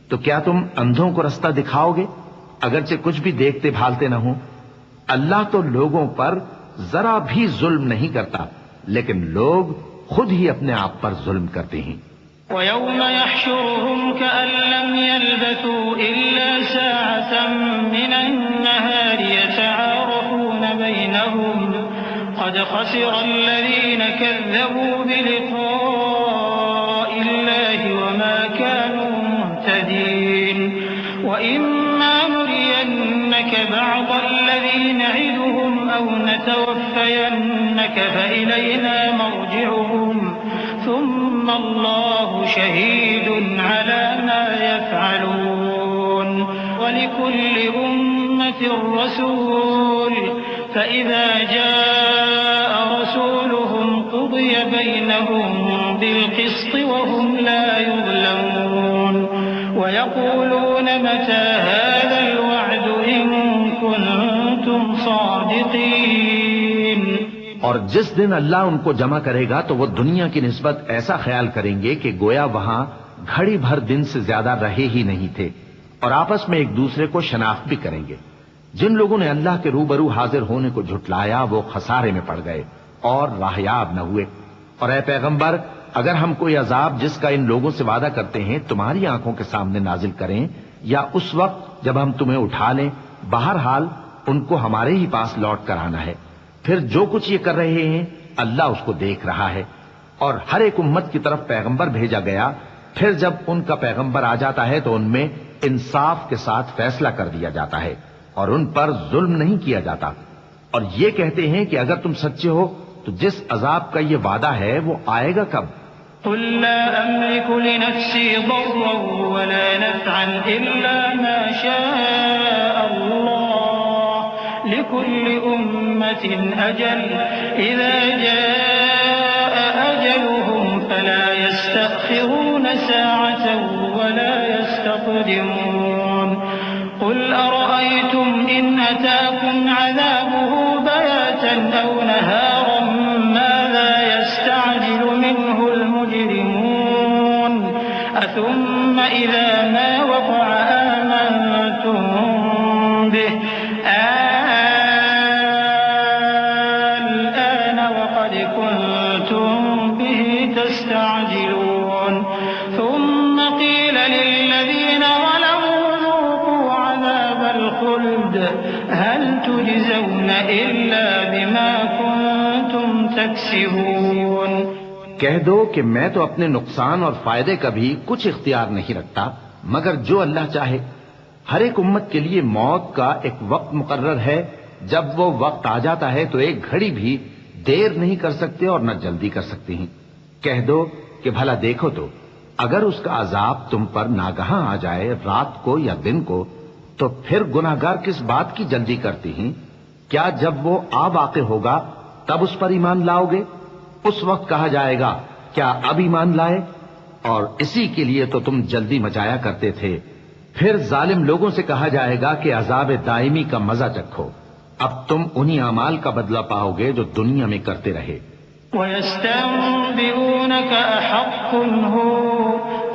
تو کیا تم اندھوں کو رستہ دکھاؤ گے اگرچہ کچھ بھی دیکھتے بھالتے نہ ہو؟ اللہ تو لوگوں پر ذرا بھی ظلم نہیں کرتا، لیکن لوگ خود ہی اپنے آپ پر ظلم کرتے ہیں۔ وَيَوْمَ يَحْشُرُهُمْ كَأَن لَّمْ يَلْبَثُوا إِلَّا سَاعَةً مِّنَ النَّهَارِ يَتَعَارَفُونَ بَيْنَهُمْ قَدْ خَسِرَ الَّذِينَ كَذَّبُوا بِلِقَاءِ اللَّهِ وَمَا كَانُوا مُهْتَدِينَ وَإِمَّا نُرِيَنَّكَ بَعْضَ الَّذِي نَعِدُهُمْ أَوْ نَتَوَفَّيَنَّكَ فَإِلَيْنَا مَرْجِعُهُمْ ثُمَّ اللَّهُ شَهِيدٌ عَلَى مَا يَفْعَلُونَ وَلِكُلِّ أُمَّةٍ رَّسُولٌ فَإِذَا جَاءَ رَسُولُهُمْ قُضِيَ بَيْنَهُم بِالْقِسْطِ وَهُمْ لَا متى هذا الوعد إن كنتم صادقين. اور جس دن اللہ ان کو جمع کرے گا تو وہ دنیا کی نسبت ایسا خیال کریں گے کہ گویا وہاں گھڑی بھر دن سے زیادہ رہے ہی نہیں تھے، اور آپس میں ایک دوسرے کو شناخت بھی کریں گے. جن لوگوں نے اللہ کے روبرو حاضر ہونے کو جھٹلایا وہ خسارے میں پڑ گئے اور راہیاب نہ ہوئے. اور اے پیغمبر، اگر ہم کوئی عذاب جس کا ان لوگوں سے وعدہ کرتے ہیں تمہاری آنکھوں کے سامنے نازل کریں یا اس وقت جب ہم تمہیں اٹھا لیں، بہرحال ان کو ہمارے ہی پاس لوٹ کر آنا ہے. پھر جو کچھ یہ کر رہے ہیں اللہ اس کو دیکھ رہا ہے. اور ہر ایک امت کی طرف پیغمبر بھیجا گیا، پھر جب ان کا پیغمبر آ جاتا ہے تو ان میں انصاف کے ساتھ فیصلہ کر دیا جاتا ہے اور ان پر ظلم نہیں کیا جاتا. اور یہ کہتے ہیں کہ اگر تم سچے ہو تو جس عذاب کا یہ وعدہ ہے وہ آئے گا کب؟ قل لا أملك لنفسي ضرا ولا نفعا إلا ما شاء الله لكل أمة أجل إذا جاء أجلهم فلا يستأخرون ساعة ولا يستقدمون. قل أرأيتم إن أتاكم عذابه بياتا أو نهارا ماذا يستعجل منه المجرمون أثم إذا ما وقع آمنتم به الآن وقد كنتم به تستعجلون. ثم قيل للذين ظلموا ذوقوا عذاب الخلد هل تجزون إلا بما كنتم تكسبون. کہہ دو کہ میں تو اپنے نقصان اور فائدے کا بھی کچھ اختیار نہیں رکھتا مگر جو اللہ چاہے. ہر ایک امت کے لیے موت کا ایک وقت مقرر ہے، جب وہ وقت آ جاتا ہے تو ایک گھڑی بھی دیر نہیں کر سکتے اور نہ جلدی کر سکتے ہیں. کہہ دو کہ بھلا دیکھو تو اگر اس کا عذاب تم پر ناگہاں آ جائے رات کو یا دن کو تو پھر گناہگار کس بات کی جلدی کرتے ہیں؟ کیا جب وہ آ واقع ہوگا تب اس پر ایمان لاؤ گے؟ اس وقت کہا جائے گا کیا اب ایمان لائے؟ اور اسی کے لیے تو تم جلدی مچایا کرتے تھے. پھر ظالم لوگوں سے کہا جائے گا کہ عذاب دائمی کا مزہ چکھو، اب تم انہی اعمال کا بدلہ پاؤ گے جو دنیا میں کرتے رہے. وَيَسْتَنبِئُونَكَ أَحَقٌّ هُوَ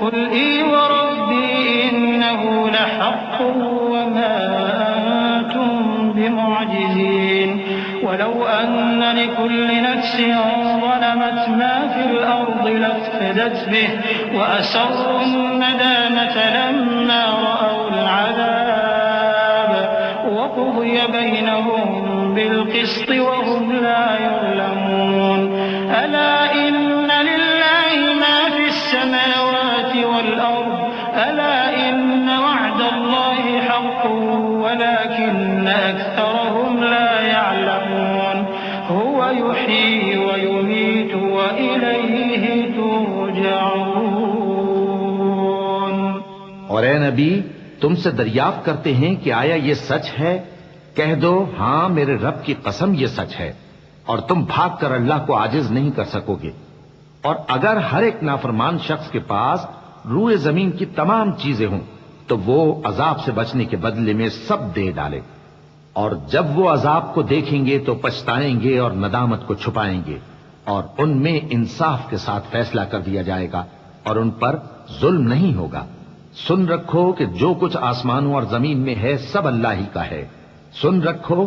قُلْ إِي وَرَبِّي إِنَّهُ لَحَقٌّ وَمَا أَنْتُمْ بِمُعْجِزِينَ. وَلَوْ أَنَّ لِكُلِّ نَفْسٍ ظَلَمَتْ مَا فِي الْأَرْضِ لَافْتَدَتْ بِهِ وَأَسَرُّوا النَّدَامَةَ لَمَّا رَأَوُا الْعَذَابَ وَقُضِيَ بَيْنَهُم بِالْقِسْطِ وَهُمْ لَا يُظْلَمُونَ. أَلَا إِنَّ لِلَّهِ مَا فِي السَّمَاوَاتِ وَالْأَرْضِ أَلَا إِنَّ وَعْدَ اللَّهِ حَقٌّ وَلَكِنَّ أَكْثَرَهُمْ لَا يَعْلَمُونَ. هُوَ يُحْيِي وَيُمِيتُ وَإِلَيْهِ تُرْجَعُونَ. اور اے نبی تم سے دریافت کرتے ہیں کہ آیا یہ سچ ہے؟ کہہ دو ہاں میرے رب کی قسم یہ سچ ہے، اور تم بھاگ کر اللہ کو عاجز نہیں کر سکو گے. اور اگر ہر ایک نافرمان شخص کے پاس روئے زمین کی تمام چیزیں ہوں تو وہ عذاب سے بچنے کے بدلے میں سب دے ڈالے، اور جب وہ عذاب کو دیکھیں گے تو پچھتائیں گے اور ندامت کو چھپائیں گے، اور ان میں انصاف کے ساتھ فیصلہ کر دیا جائے گا اور ان پر ظلم نہیں ہوگا. سن رکھو کہ جو کچھ آسمانوں اور زمین میں ہے سب اللہ ہی کا ہے. سن رکھو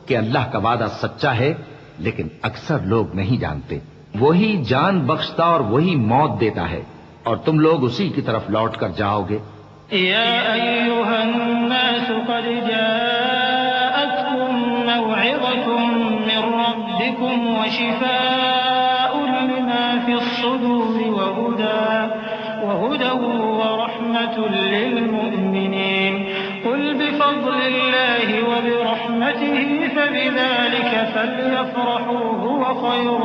کہ اللہ کا وعدہ سچا ہے لیکن اکثر لوگ نہیں جانتے. وہی جان بخشتا اور وہی موت دیتا ہے اور تم لوگ اسی کی طرف لوٹ کر جاؤ گے. یا ایھا الناس قد جاءتکم موعظۃ من ربکم وشفاء لما فی الصدور وهدى ورحمة للمؤمنين. قل بفضل الله وبرحمته فبذلك فليفرحوا هو خير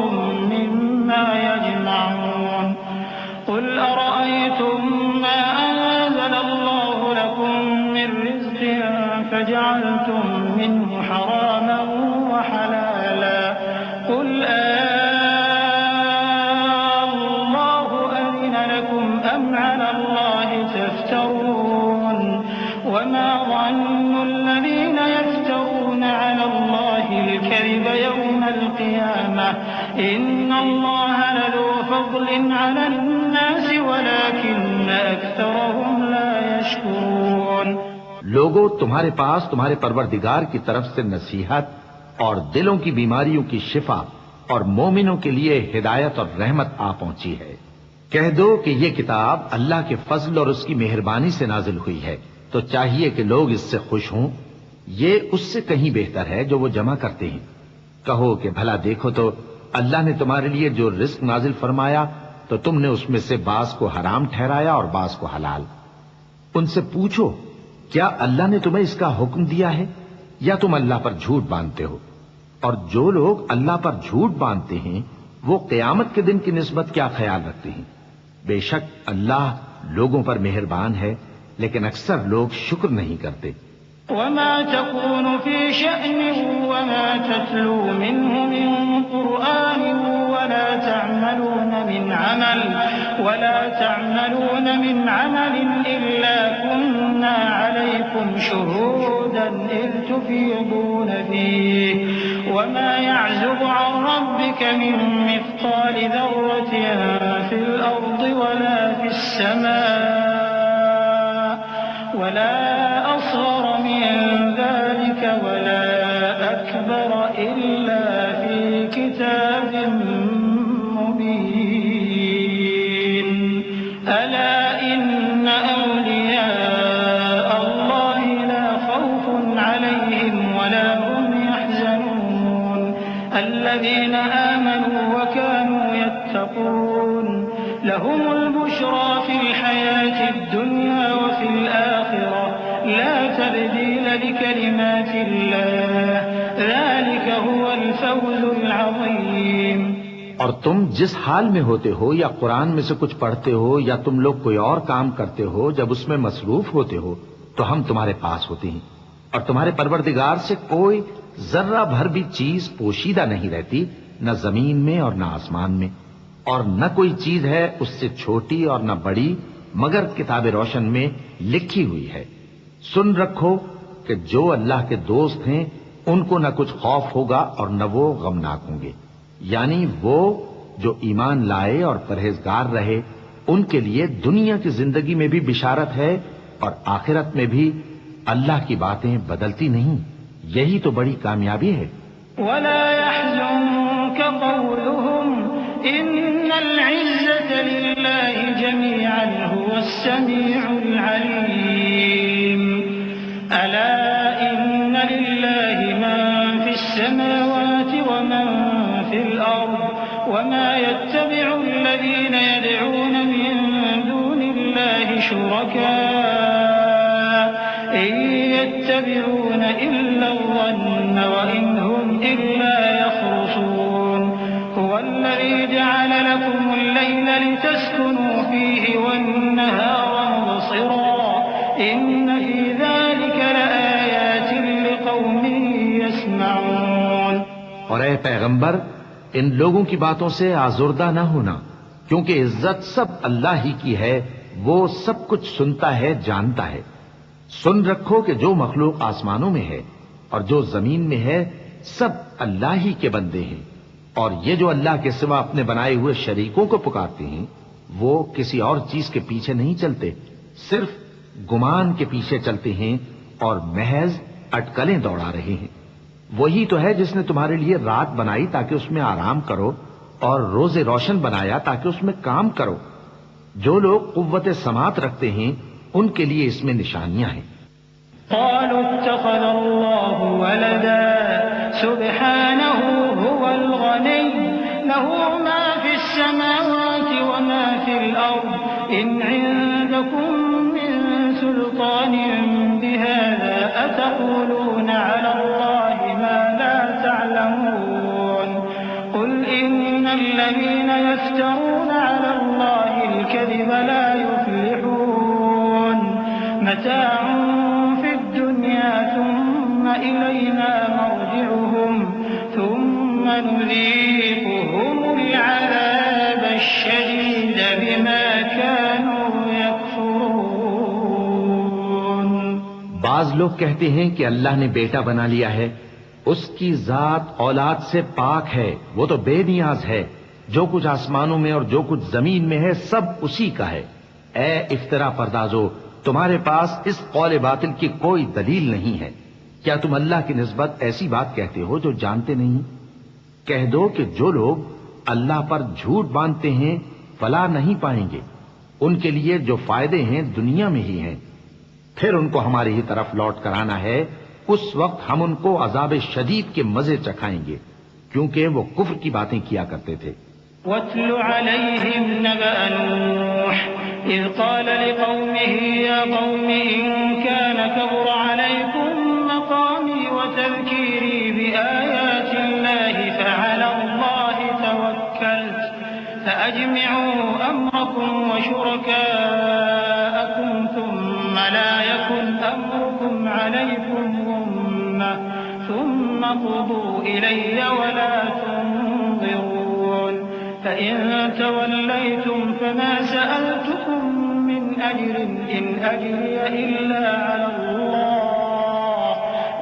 مما يجمعون. قل أرأيتم ما أنزل الله لكم من رزق فجعلتم منه حراما وحلالا قل الله أذن لكم أم على الله تفترون. ومن القيامة إن الله لذو فضل على الناس ولكن أكثرهم لا يشكرون۔ لوگوں، تمہارے پاس تمہارے پروردگار کی طرف سے نصیحت اور دلوں کی بیماریوں کی شفا اور مومنوں کے لیے ہدایت اور رحمت آ پہنچی ہے۔ کہہ دو کہ یہ کتاب اللہ کے فضل اور اس کی مہربانی سے نازل ہوئی ہے، تو چاہیے کہ لوگ اس سے خوش ہوں۔ یہ اس سے کہیں بہتر ہے جو وہ جمع کرتے ہیں۔ کہو کہ بھلا دیکھو تو اللہ نے تمہارے لیے جو رزق نازل فرمایا تو تم نے اس میں سے بعض کو حرام ٹھہرایا اور بعض کو حلال۔ ان سے پوچھو، کیا اللہ نے تمہیں اس کا حکم دیا ہے یا تم اللہ پر جھوٹ باندھتے ہو؟ اور جو لوگ اللہ پر جھوٹ باندھتے ہیں وہ قیامت کے دن کی نسبت کیا خیال رکھتے ہیں؟ بے شک اللہ لوگوں پر مہربان ہے، لیکن اکثر لوگ شکر نہیں کرتے۔ وما تكون في شأن وما تتلو منه من قرآن ولا تعملون من عمل إلا كنا عليكم شهودا إذ تفيضون فيه وما يعزب عن ربك من مثقال ذرة في الأرض ولا في السماء ولا أصغر من ذلك ولا أكبر إلا في كتاب مبين ألا إن أولياء الله لا خوف عليهم ولا هم يحزنون الذين آمنوا وكانوا يتقون لهم البشرى في الحياة الدنيا وفي الآخرة لا تبديل لكلمات الله ذلك هو الفوز العظيم۔ اور تم جس حال میں ہوتے ہو یا قرآن میں سے کچھ پڑھتے ہو یا تم لوگ کوئی اور کام کرتے ہو، جب اس میں مصروف ہوتے ہو تو ہم تمہارے پاس ہوتے ہیں، اور تمہارے پروردگار سے کوئی ذرہ بھر بھی چیز پوشیدہ نہیں رہتی، نہ زمین میں اور نہ آسمان میں، اور نہ کوئی چیز ہے اس سے چھوٹی اور نہ بڑی مگر کتاب روشن میں لکھی ہوئی ہے۔ سن رکھو کہ جو اللہ کے دوست ہیں ان کو نہ کچھ خوف ہوگا اور نہ وہ غمناک ہوں گے، یعنی وہ جو ایمان لائے اور پرہیزگار رہے ان کے لیے دنیا کی زندگی میں بھی بشارت ہے اور آخرت میں بھی اللہ کی باتیں بدلتی نہیں، یہی تو بڑی کامیابی ہے۔ ولا يحزنك قولهم إن العزة لله جميعا هو السميع العليم ألا إن لله من في السماوات ومن في الأرض وما يتبع الذين يدعون من دون الله شركاء إن يتبعون إلا الظن وإن هم إلا يخرصون هو الذي جعل لكم الليل لتسكنوا فيه والنهار مبصرا إن في ذلك لآيات لقوم يسمعون۔ اور اے پیغمبر، ان لوگوں کی باتوں سے آزردہ نہ ہونا، کیونکہ عزت سب اللہ ہی کی ہے، وہ سب کچھ سنتا ہے، جانتا ہے۔ سن رکھو کہ جو مخلوق آسمانوں میں ہے اور جو زمین میں ہے سب اللہ ہی کے بندے ہیں، اور یہ جو اللہ کے سوا اپنے بنائے ہوئے شریکوں کو پکارتے ہیں وہ کسی اور چیز کے پیچھے نہیں چلتے، صرف گمان کے پیچھے چلتے ہیں اور محض اٹکلیں دوڑا رہے ہیں۔ وہی تو ہے جس نے تمہارے لیے رات بنائی تاکہ اس میں آرام کرو اور روز روشن بنایا تاکہ اس میں کام کرو۔ جو لوگ قوت سماعت رکھتے ہیں ان کے لیے اس میں نشانیاں ہیں۔ قالوا اتخذ الله ولدا سبحانه هو الغني له ما في السماوات وما في الأرض إن عندكم من سلطان بهذا أتقولون على الله ما لا تعلمون قل إن الذين يفترون على الله الكذب لا يفلحون متاع في الدنيا ثم إلينا مرجعهم ثم نذيقهم العذاب الشديد بما كانوا يكفرون۔ بعض لوگ کہتے ہیں کہ اللہ نے بیٹا بنا لیا ہے، اس کی ذات اولاد سے پاک ہے، وہ تو بے نیاز ہے، جو کچھ آسمانوں میں اور جو کچھ زمین میں ہے سب اسی کا ہے۔ اے افترا پردازو، تمہارے پاس اس قول باطل کی کوئی دلیل نہیں ہے۔ کیا تم اللہ کی نسبت ایسی بات کہتے ہو جو جانتے نہیں؟ کہہ دو کہ جو لوگ اللہ پر جھوٹ باندھتے ہیں فلاح نہیں پائیں گے، ان کے لیے جو فائدے ہیں دنیا میں ہی ہیں، پھر ان کو ہماری ہی طرف لوٹ کر آنا ہے، اس وقت ہم ان کو عذاب شدید کے مزے چکھائیں گے، کیونکہ وہ کفر کی باتیں کیا کرتے تھے۔ وَاتْلُ عَلَيْهِمْ نَبَأَ نُوحٍ إِذْ قَالَ لِقَوْمِهِ يَا قَوْمِ إِن كَانَ كَبُرَ عَلَيْكُمْ مَقَامِي وَتَذْكِيرِي بِآيَاتِ اللَّهِ فَعَلَى اللَّهِ تَوَكَّلْتُ فَأَجْمِعُوا أَمْرَكُمْ وَشُرَكَاءَكُمْ ثُمَّ لَا يَكُنْ أَمْرُكُمْ عَلَيْكُمْ غُمَّةً ثُمَّ قُضُوا إِلَيَّ وَلَا تُنظِرُونِ فَإِن تَوَلَّيْتُمْ فَمَا سَأَلْتُكُم مِّنْ أَجْرٍ إِنْ أَجْرِيَ إِلَّا عَلَى اللَّهِ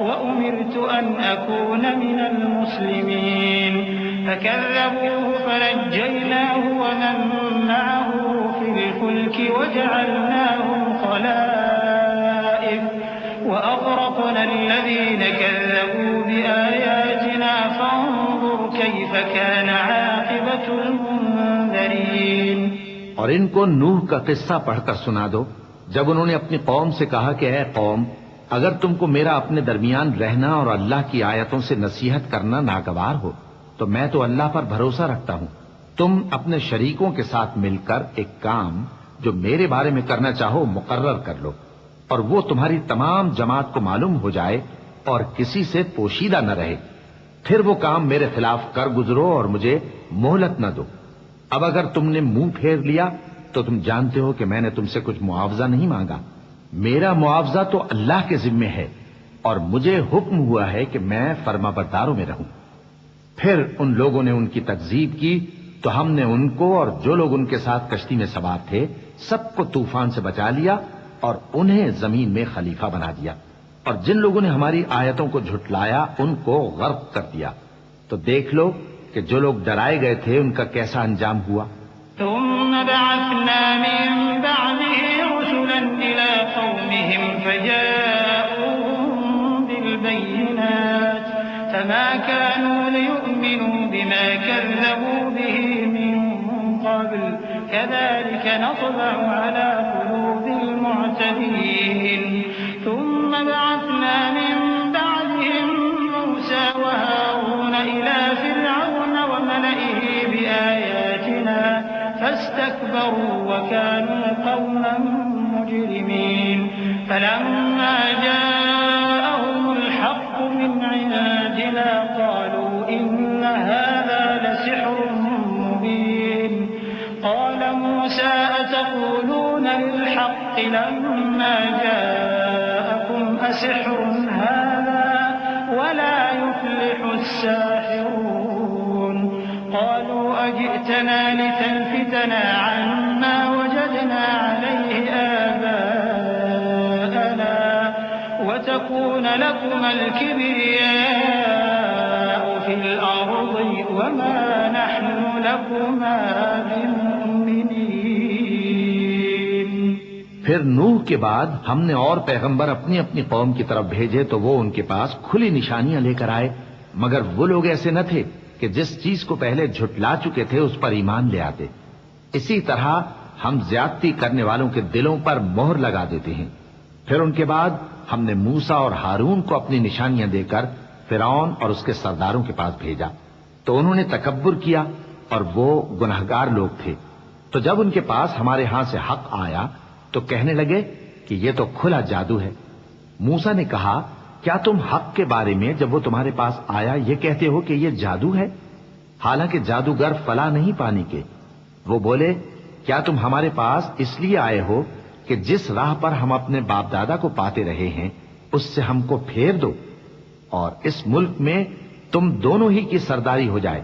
وَأُمِرْتُ أَنْ أَكُونَ مِنَ الْمُسْلِمِينَ فَكَذَّبُوهُ فَنَجَّيْنَاهُ وَمَن مَّعَهُ فِي الْفُلْكِ وَجَعَلْنَاهُمْ خَلَائِفَ وَأَغْرَقْنَا الَّذِينَ كَذَّبُوا بِآيَاتِنَا فَانظُرْ كَيْفَ كَانَ عَاقِبَةُ الْمُنذَرِينَ۔ اور ان کو نوح کا قصہ پڑھ کر سنا دو، جب انہوں نے اپنی قوم سے کہا کہ اے قوم، اگر تم کو میرا اپنے درمیان رہنا اور اللہ کی آیتوں سے نصیحت کرنا ناگوار ہو تو میں تو اللہ پر بھروسہ رکھتا ہوں، تم اپنے شریکوں کے ساتھ مل کر ایک کام جو میرے بارے میں کرنا چاہو مقرر کر لو، اور وہ تمہاری تمام جماعت کو معلوم ہو جائے اور کسی سے پوشیدہ نہ رہے، پھر وہ کام میرے خلاف کر گزرو اور مجھے مہلت نہ دو۔ اب اگر تم نے منہ پھیر لیا تو تم جانتے ہو کہ میں نے تم سے کچھ معاوضہ نہیں مانگا، میرا معاوضہ تو اللہ کے ذمے ہے، اور مجھے حکم ہوا ہے کہ میں فرما برداروں میں رہوں۔ پھر ان لوگوں نے ان کی تکذیب کی تو ہم نے ان کو اور جو لوگ ان کے ساتھ کشتی میں سوار تھے سب کو طوفان سے بچا لیا اور انہیں زمین میں خلیفہ بنا دیا، اور جن لوگوں نے ہماری آیتوں کو جھٹلایا ان کو غرق کر دیا۔ تو دیکھ لو کہ جو لوگ ڈرائے گئے تھے ان کا کیسا انجام ہوا۔ ثم بعثنا من بعده رسلا إلى قومهم فجاءوهم بالبينات فما كانوا ليؤمنوا بما كذبوا به من قبل كذلك نطبع على قلوب المعتدين ثم بعثنا من بعدهم موسى وهارون إلى فرعون وملئه بآياتنا فاستكبروا وكانوا قوما مجرمين فلما جاءهم الحق من عندنا قالوا إن هذا لسحر مبين قال موسى أتقولون للحق لما جاءكم أسحر هذا ولا يفلح الساحرون قالوا أجئتنا لتلفتنا عما وجدنا عليه آباءنا وتكون لكما الكبرياء في الأرض وما نحن لكما بمؤمنين۔ پھر نوح کے بعد ہم نے اور پیغمبر اپنی اپنی قوم کی طرف بھیجے تو وہ ان کے پاس کھلی نشانیاں لے کر آئے، مگر وہ لوگ ایسے نہ تھے کہ جس چیز کو پہلے جھٹلا چکے تھے اس پر ایمان لے آتے۔ اسی طرح ہم زیادتی کرنے والوں کے دلوں پر مہر لگا دیتے ہیں۔ پھر ان کے بعد ہم نے موسیٰ اور ہارون کو اپنی نشانیاں دے کر فرعون اور اس کے سرداروں کے پاس بھیجا، تو انہوں نے تکبر کیا اور وہ گناہگار لوگ تھے۔ تو جب ان کے پاس ہمارے ہاں سے حق آیا تو کہنے لگے کہ یہ تو کھلا جادو ہے۔ موسیٰ نے کہا کیا تم حق کے بارے میں جب وہ تمہارے پاس آیا یہ کہتے ہو کہ یہ جادو ہے، حالانکہ جادوگر فلاح نہیں پانے کے؟ وہ بولے کیا تم ہمارے پاس اس لیے آئے ہو کہ جس راہ پر ہم اپنے باپ دادا کو پاتے رہے ہیں اس سے ہم کو پھیر دو اور اس ملک میں تم دونوں ہی کی سرداری ہو جائے،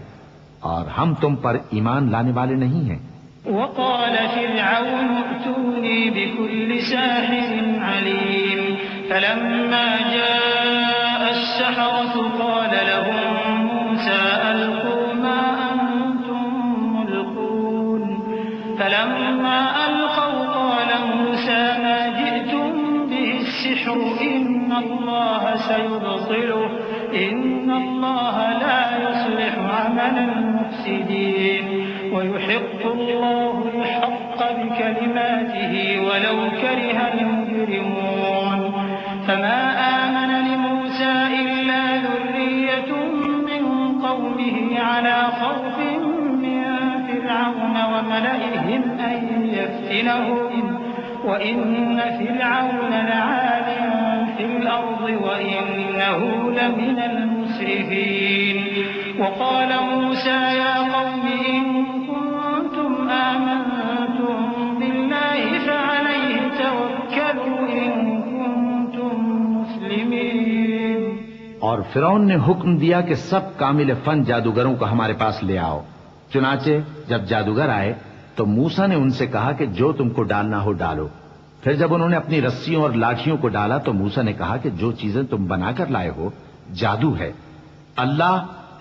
اور ہم تم پر ایمان لانے والے نہیں ہیں۔ وقال فرعون ائتوني بكل ساحر عليم فلما جاء السحرة قال لهم موسى ألقوا ما أنتم ملقون فلما ألقوا قال موسى ما جئتم به السحر إن الله سيبطله إن الله لا يصلح عمل المفسدين ويحق الله الحق بكلماته ولو كره المجرمون فما آمن لموسى إلا ذرية من قومه على خوف من فرعون وملئهم أن يفتنهم وإن فرعون لعال في الأرض وإنه لمن المسرفين وقال موسى يا قوم إن كنتم آمنتم بالله فعليه توكلوا إن كنتم مسلمين. اور فرعون نے حکم دیا کہ سب کامل فن جادوگروں کو ہمارے پاس لے آؤ. چنانچہ جب جادوگر آئے تو موسیٰ نے ان سے کہا کہ جو تم کو ڈالنا ہو ڈالو. پھر جب انہوں نے اپنی رسیوں اور لاٹھیوں کو ڈالا تو موسیٰ نے کہا کہ جو چیزیں تم بنا کر لائے ہو جادو ہے. اللہ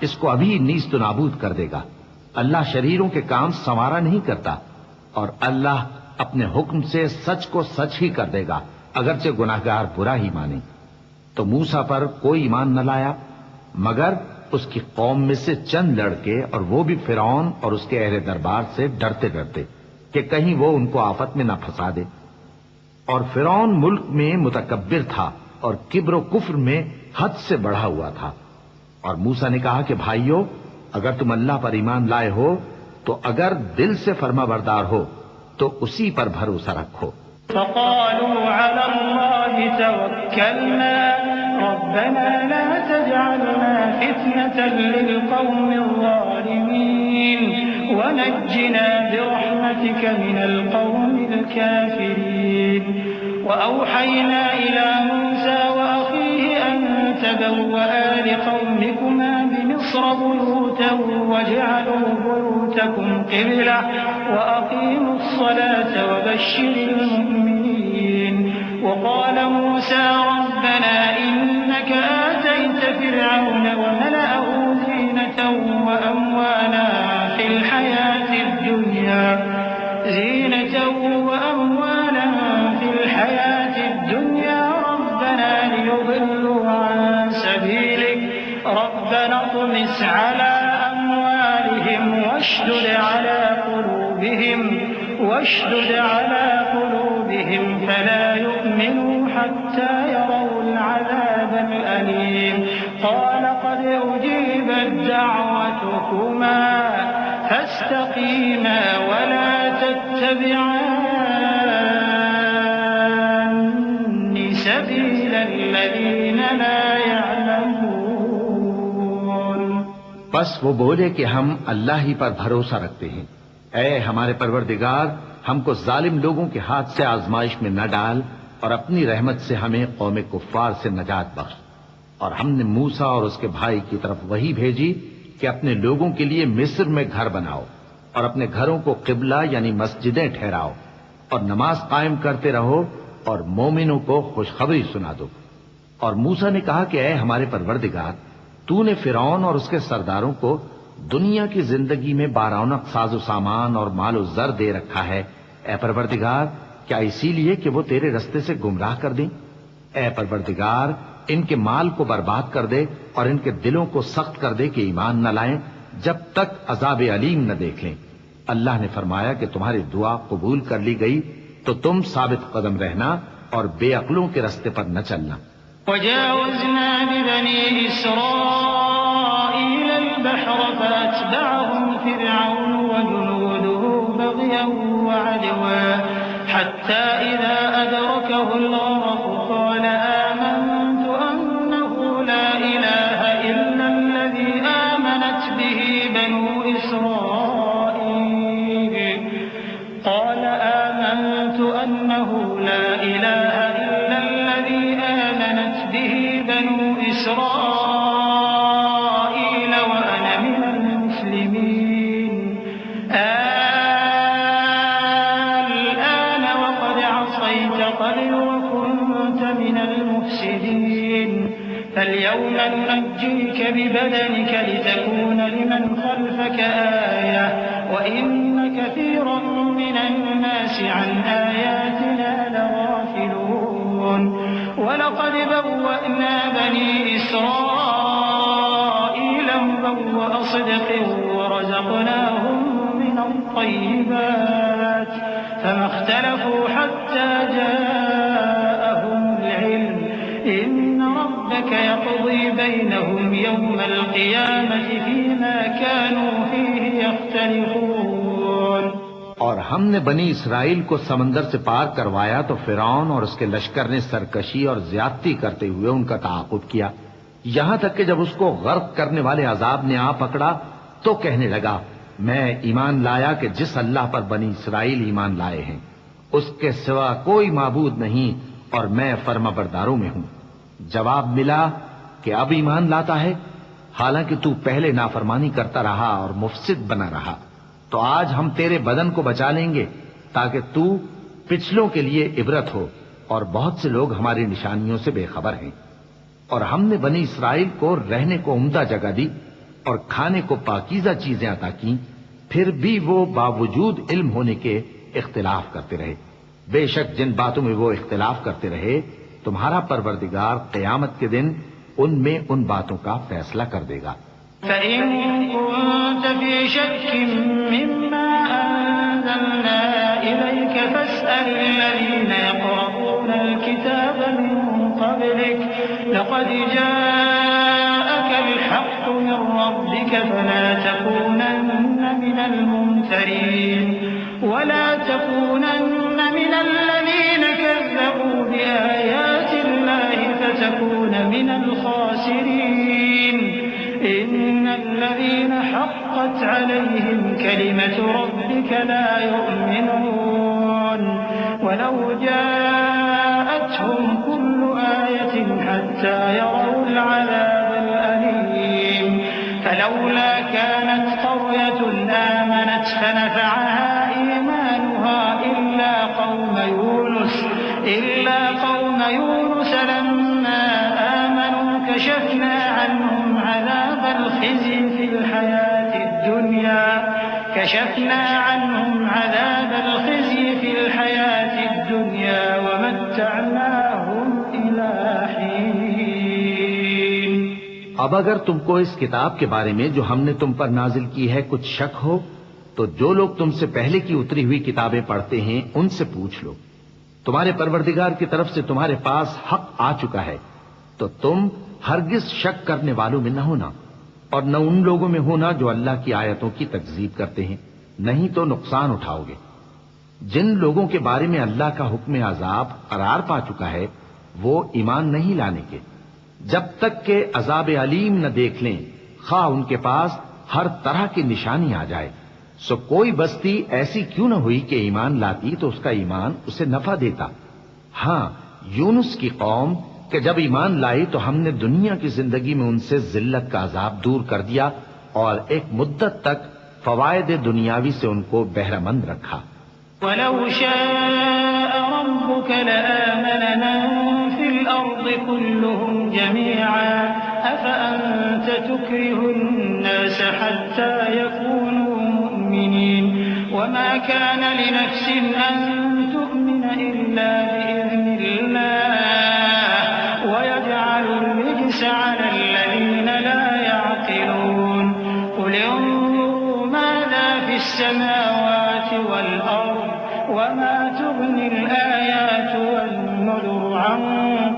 اس کو ابھی نیست و نابود کر دے گا. اللہ شریروں کے کام سنوارا نہیں کرتا اور اللہ اپنے حکم سے سچ کو سچ ہی کر دے گا اگرچہ گناہگار برا ہی مانے. تو موسیٰ پر کوئی ایمان نہ لایا مگر اس کی قوم میں سے چند لڑکے اور وہ بھی فرعون اور اس کے اہل دربار سے ڈرتے ڈرتے کہ کہیں وہ ان کو آفت میں نہ پھنسا دے. اور فرعون ملک میں متکبر تھا اور کبر و کفر میں حد سے بڑھا ہوا تھا. اور موسیٰ نے کہا کہ بھائیو اگر تم اللہ پر ایمان لائے ہو تو اگر دل سے فرما بردار ہو تو اسی پر بھروسہ رکھو. فقالوا على الله توكلنا ربنا لا تجعلنا فتنة للقوم الظالمين ونجنا برحمتك من القوم الكافرين. وأوحينا إلى موسى وأخيه أن تبوأ لقومكما بمصر بيوتا واجعلوا بيوتكم قبلة وأقيموا الصلاة وبشر المؤمنين. وقال موسى ربنا إنك آتيت فرعون وملأه زينة وأموالا في الحياة الدنيا ربنا ليضلوا عن سبيلك ربنا اطمس على أموالهم واشدد على قلوبهم فلا يؤمنوا حتى يروا العذاب الأليم. قال قد أجيبت دعوتكما فاستقيما ولا تتبعان سبيل الذين لا يعلمون. بس وہ بولے کہ ہم اللہ ہی پر بھروسہ رکھتے ہیں. اے ہمارے پروردگار ہم کو ظالم لوگوں کے ہاتھ سے آزمائش میں نہ ڈال اور اپنی رحمت سے ہمیں قوم کفار سے نجات بخش. اور ہم نے موسیٰ اور اس کے بھائی کی طرف وہی بھیجی کہ اپنے لوگوں کے لیے مصر میں گھر بناؤ اور اپنے گھروں کو قبلہ یعنی مسجدیں ٹھہراؤ اور نماز قائم کرتے رہو اور مومنوں کو خوشخبری سنا دو. اور موسیٰ نے کہا کہ اے ہمارے پروردگار تو نے فرعون اور اس کے سرداروں کو دنیا کی زندگی میں بارونق ساز و سامان اور مال و زر دے رکھا ہے. اے پروردگار کیا اسی لیے کہ وہ تیرے رستے سے گمراہ کر دیں؟ اے پروردگار ان کے مال کو برباد کر دے اور ان کے دلوں کو سخت کر دے کہ ایمان نہ لائیں جب تک عذاب علیم نہ دیکھ لیں. اللہ نے فرمایا کہ تمہاری دعا قبول کر لی گئی تو تم ثابت قدم رہنا اور بے عقلوں کے رستے پر نہ چلنا. وجاوزنا ببني إسرائيل البحر فأتبعهم فرعون وجنوده بغيا وعدوا حتى إذا أدركه الغرق قال آمنت أنه لا إله إلا الذي آمنت به بنو إسرائيل قال آمنت أنه لا إله إلا الذي آمنت به بنو إسرائيل وأنا من المسلمين. الآن وقد عصيت قبل وكنت من المفسدين فاليوم فاليوم ننجيك ببدنك لتكون لمن خلفك آية وإن كثيرا من الناس عن آياتنا لغافلون ولقد بوأنا بني إسرائيل مبوأ صدق ورزقناهم من الطيبات فما اختلفوا حتى جاءهم العلم إن ربك يقضي بينهم يوم القيامة فيما كانوا فيه يختلفون۔ اور ہم نے بنی اسرائیل کو سمندر سے پار کروایا تو فرعون اور اس کے لشکر نے سرکشی اور زیادتی کرتے ہوئے ان کا تعاقب کیا، یہاں تک کہ جب اس کو غرق کرنے والے عذاب نے آ پکڑا تو کہنے لگا میں ایمان لایا کہ جس اللہ پر بنی اسرائیل ایمان لائے ہیں اس کے سوا کوئی معبود نہیں اور میں فرما برداروں میں ہوں۔ جواب ملا کہ اب ایمان لاتا ہے حالانکہ تو پہلے نافرمانی کرتا رہا اور مفسد بنا رہا، تو آج ہم تیرے بدن کو بچا لیں گے تاکہ تو پچھلوں کے لیے عبرت ہو، اور بہت سے لوگ ہماری نشانیوں سے بے خبر ہیں۔ اور ہم نے بنی اسرائیل کو رہنے کو عمدہ جگہ دی اور کھانے کو پاکیزہ چیزیں عطا کیں، پھر بھی وہ باوجود علم ہونے کے اختلاف کرتے رہے۔ بے شک جن باتوں میں وہ اختلاف کرتے رہے تمہارا پروردگار قیامت کے دن ان میں ان باتوں کا فیصلہ کر دے گا۔ فَإِن كُنتَ فِي شَكٍّ مِّمَّا أَنزَلْنَا إِلَيْكَ فَاسْأَلِ الَّذِينَ يَقْرَؤُونَ الْكِتَابَ مِن قَبْلِكَ لَقَدْ جَاءَكَ الْحَقُّ مِن رَّبِّكَ فَلَا تَكُونَنَّ مِنَ الْمُمْتَرِينَ وَلَا تَكُونَنَّ مِنَ الَّذِينَ كَذَّبُوا بِآيَاتِ اللَّهِ فَتَكُونَ مِنَ الْخَاسِرِينَ إِنَّ الَّذِينَ حَقَّتْ عَلَيْهِمْ كَلِمَةُ رَبِّكَ لَا يُؤْمِنُونَ وَلَوْ جَاءَتْهُمْ كُلُّ آيَةٍ حَتَّى يَرَوْا الْعَذَابَ الْأَلِيمَ فَلَوْلَا كَانَتْ قَرْيَةٌ آمَنَتْ فَنَفَعَهَا إِيمَانُهَا إِلَّا قَوْمَ يُونُسَ لَمَّا آمَنُوا كَشَفْنَا عَنْهُمْ عَذَابَ الْخِزْيِ فِي الْحَيَاةِ الدُّنْيَا وَمَتَّعْنَاهُمْ إِلَى حِينٍ۔ اب اگر تم کو اس کتاب کے بارے میں جو ہم نے تم پر نازل کی ہے کچھ شک ہو تو جو لوگ تم سے پہلے کی اتری ہوئی کتابیں پڑھتے ہیں ان سے پوچھ لو، تمہارے پروردگار کی طرف سے تمہارے پاس حق آ چکا ہے تو تم ہرگز شک کرنے والوں میں نہ ہونا، اور نہ ان لوگوں میں ہونا جو اللہ کی آیتوں کی تکذیب کرتے ہیں، نہیں تو نقصان اٹھاؤ گے۔ جن لوگوں کے بارے میں اللہ کا حکم عذاب قرار پا چکا ہے وہ ایمان نہیں لانے کے جب تک کہ عذاب علیم نہ دیکھ لیں، خواہ ان کے پاس ہر طرح کی نشانی آ جائے۔ سو کوئی بستی ایسی کیوں نہ ہوئی کہ ایمان لاتی تو اس کا ایمان اسے نفع دیتا۔ ہاں، یونس کی قوم کہ جب ایمان لائی تو ہم نے دنیا کی زندگی میں ان سے ذلت کا عذاب دور کر دیا اور ایک مدت تک فوائد دنیاوی سے ان کو بہرہ مند رکھا۔ وَلَوْ شَاءَ رَبُّكَ لَآمَنَ مَن فِي الْأَرْضِ كُلُّهُمْ جَمِيعًا أَفَأَنتَ تُكْرِهُ النَّاسَ حَتَّى يَكُونُوا مُؤْمِنِينَ وَمَا كَانَ لِنَفْسٍ أَن تُؤْمِنَ إِلَّا بِإِذْنِ اللَّهِ وَيَجْعَلُ الرِّجْسَ عَلَى الَّذِينَ لَا يَعْقِلُونَ قُلِ انظُرُوا مَاذَا فِي السَّمَاوَاتِ وَالْأَرْضِ وَمَا تُغْنِي الْآيَاتُ وَالنُّذُرُ عَن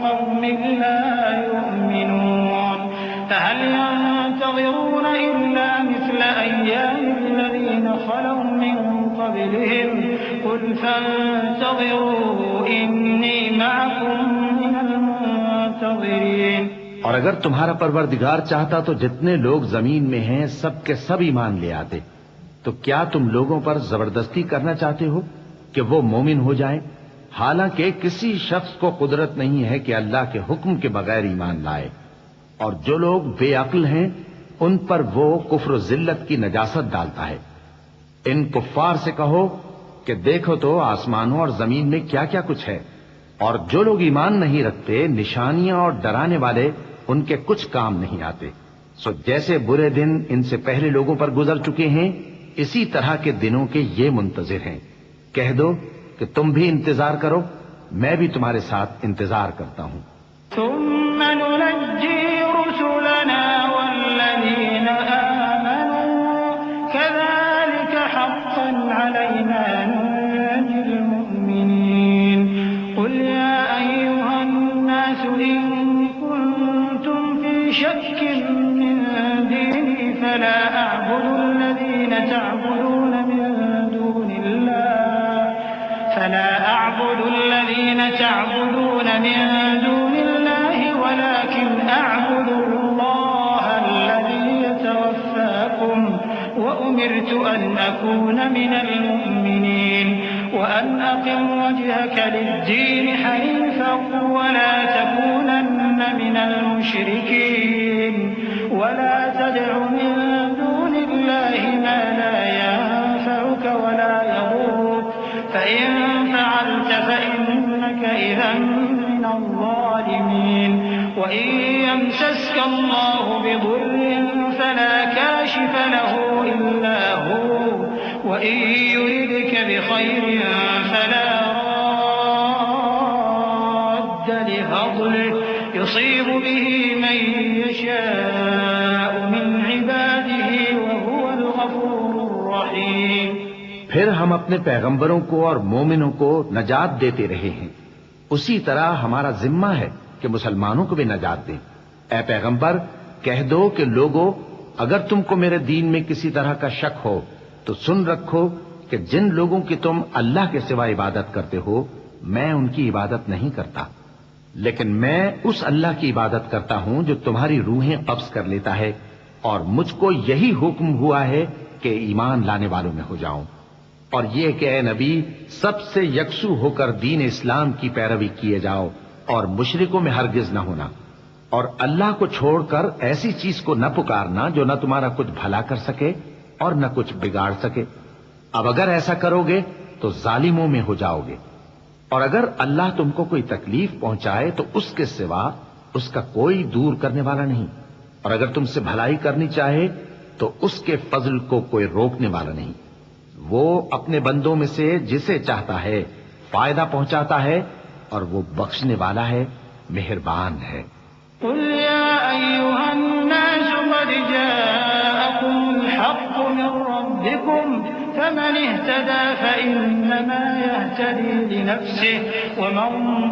قَوْمٍ لَّا يُؤْمِنُونَ فَهَلْ يَنتَظِرُونَ إِلَّا مِثْلَ أَيَّامِ الَّذِينَ خَلَوْا مِن قَبْلِهِمْ قُلْ فَانتَظِرُوا إِنِّي مَعَكُم مِّنَ الْمُنتَظِرِينَ۔ اور اگر تمہارا پروردگار چاہتا تو جتنے لوگ زمین میں ہیں سب کے سب ایمان لے آتے، تو کیا تم لوگوں پر زبردستی کرنا چاہتے ہو کہ وہ مومن ہو جائیں؟ حالانکہ کسی شخص کو قدرت نہیں ہے کہ اللہ کے حکم کے بغیر ایمان لائے، اور جو لوگ بے عقل ہیں ان پر وہ کفر و ذلت کی نجاست ڈالتا ہے۔ ان کفار سے کہو کہ دیکھو تو آسمانوں اور زمین میں کیا کیا کچھ ہے، اور جو لوگ ایمان نہیں رکھتے نشانیاں اور ڈرانے والے ان کے کچھ کام نہیں آتے. سو جیسے برے دن ان سے پہلے لوگوں پر گزر چکے ہیں اسی طرح کے دنوں کے یہ منتظر ہیں. کہہ دو کہ تم بھی انتظار کرو، میں بھی تمہارے ساتھ انتظار کرتا ہوں. ثم ننجي رسلنا والذين آمنوا كذلك حقا علينا ننجي المؤمنين. قل يا أيها الناس إن كنتم في شك من ديني فلا أعبد الذين تعبدون من دون الله ولكن أعبد الله الذي يتوفاكم وأمرت أن أكون من المؤمنين وأن أقم وجهك للدين حنيفا ولا تكونن من المشركين ولا تدع من دون الله ما لا ينفعك ولا يضرك فإن فعلت فإنك إذا من الظالمين. وإن يمسسك الله بضر فلا كاشف له إلا هو وإن يردك بخير فلا راد لفضله يصيب به من يشاء من عباده وهو الغفور الرحيم. پھر ہم اپنے پیغمبروں کو اور مومنوں کو نجات دیتے رہے ہیں، اسی طرح ہمارا ذمہ ہے کہ مسلمانوں کو بھی نجات دیں. اے پیغمبر کہہ دو کہ لوگو اگر تم کو میرے دین میں کسی طرح کا شک ہو تو سن رکھو کہ جن لوگوں کی تم اللہ کے سوا عبادت کرتے ہو میں ان کی عبادت نہیں کرتا، لیکن میں اس اللہ کی عبادت کرتا ہوں جو تمہاری روحیں قبض کر لیتا ہے، اور مجھ کو یہی حکم ہوا ہے کہ ایمان لانے والوں میں ہو جاؤں. اور یہ کہ اے نبی سب سے یکسو ہو کر دین اسلام کی پیروی کیے جاؤ اور مشرکوں میں ہرگز نہ ہونا، اور اللہ کو چھوڑ کر ایسی چیز کو نہ پکارنا جو نہ تمہارا کچھ بھلا کر سکے اور نہ کچھ بگاڑ سکے. اب اگر ایسا کرو گے تو ظالموں میں ہو جاؤ گے، اور اگر اللہ تم کو کوئی تکلیف پہنچائے تو اس کے سوا اس کا کوئی دور کرنے والا نہیں، اور اگر تم سے بھلائی کرنی چاہے تو اس کے فضل کو کوئی روکنے والا نہیں. وہ اپنے بندوں میں سے جسے چاہتا ہے فائدہ پہنچاتا ہے اور وہ بخشنے والا ہے، مہربان ہے. قل يا أيها الناس قد جاءكم الحق من ربكم فمن اهتدى فإنما يهتدي لنفسه ومن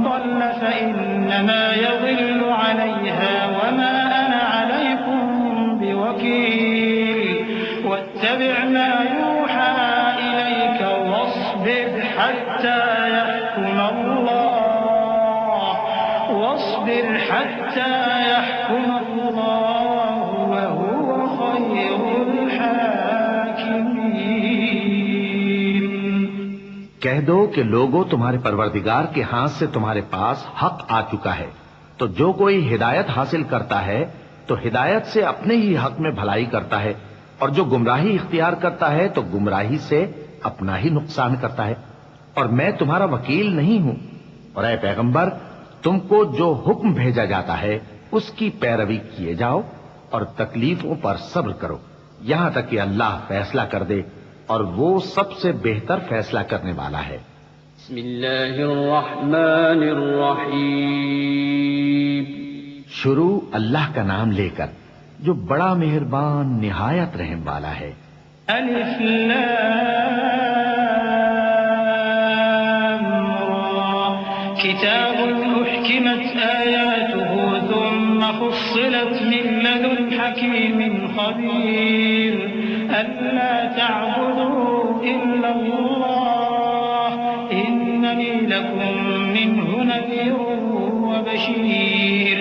ضل فإنما يضل عليها وما أنا عليكم بوكيل. واتبع ما يوحى إليك واصبر حتى يحكم الله وهو خير الحاكمين. کہہ دو کہ لوگو تمہارے پروردگار کے ہاتھ سے تمہارے پاس حق آ چکا ہے، تو جو کوئی ہدایت حاصل کرتا ہے تو ہدایت سے اپنے ہی حق میں بھلائی کرتا ہے، اور جو گمراہی اختیار کرتا ہے تو گمراہی سے اپنا ہی نقصان کرتا ہے. اور میں تمہارا وکیل نہیں ہوں. اور اے پیغمبر تم کو جو حکم بھیجا جاتا ہے اس کی پیروی کیے جاؤ اور تکلیفوں پر صبر کرو یہاں تک کہ اللہ فیصلہ کر دے، اور وہ سب سے بہتر فیصلہ کرنے والا ہے. بسم اللہ الرحمن الرحیم. شروع اللہ کا نام لے کر جو بڑا مہربان نہایت رحم والا ہے. الف لام را کتاب احکمت آیاته ثم فصلت من لدن حکیم خبیر ألا تعبدوا إلا الله إنني لكم منه نذير وبشير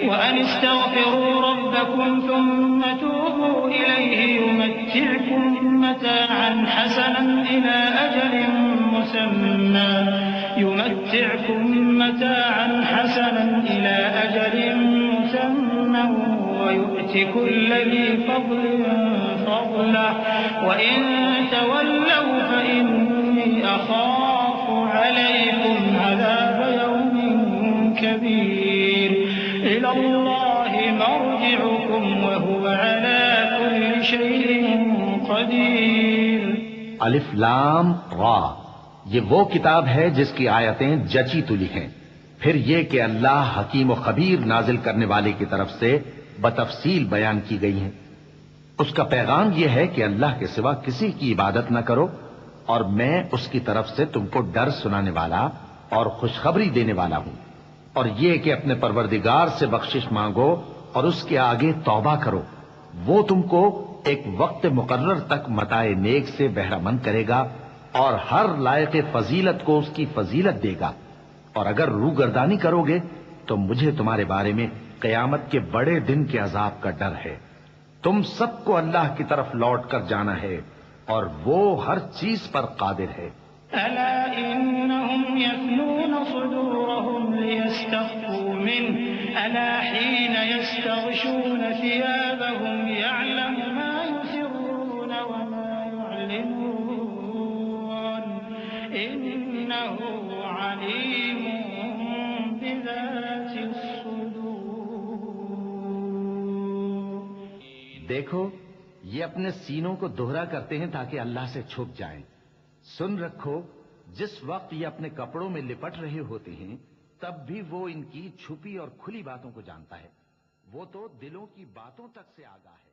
وأن استغفروا ربكم ثم توبوا إليه يمتعكم متاعا حسنا إلى أجل مسمى ويؤت كل ذي فضل فضله وإن تولوا فإني أخاف عليكم عذاب يوم كبير إلى الله خبير. الف لام را، یہ وہ کتاب ہے جس کی آیتیں جچی تلی ہیں. پھر یہ کہ اللہ حکیم و خبیر نازل کرنے والے کی طرف سے بتفصیل بیان کی گئی ہیں. اس کا پیغام یہ ہے کہ اللہ کے سوا کسی کی عبادت نہ کرو، اور میں اس کی طرف سے تم کو ڈر سنانے والا اور خوشخبری دینے والا ہوں. اور یہ کہ اپنے پروردگار سے بخشش مانگو اور اس کے آگے توبہ کرو، وہ تم کو ایک وقت مقرر تک متاع نیک سے بہرہ مند کرے گا اور ہر لائق فضیلت کو اس کی فضیلت دے گا. اور اگر روگردانی کرو گے تو مجھے تمہارے بارے میں قیامت کے بڑے دن کے عذاب کا ڈر ہے. تم سب کو اللہ کی طرف لوٹ کر جانا ہے اور وہ ہر چیز پر قادر ہے. ألا إنهم يثنون صدورهم ليستخفوا منه ألا حين يستغشون ثيابهم يعلم ما يسرون وما يعلنون إنه عليم بذات الصدور. دیکھو یہ اپنے سینوں کو دوہرا کرتے ہیں تاکہ اللہ سے چھپ جائیں. سن رکھو جس وقت یہ اپنے کپڑوں میں لپٹ رہے ہوتے ہیں تب بھی وہ ان کی چھپی اور کھلی باتوں کو جانتا ہے. وہ تو دلوں کی باتوں تک سے آگاہ ہے.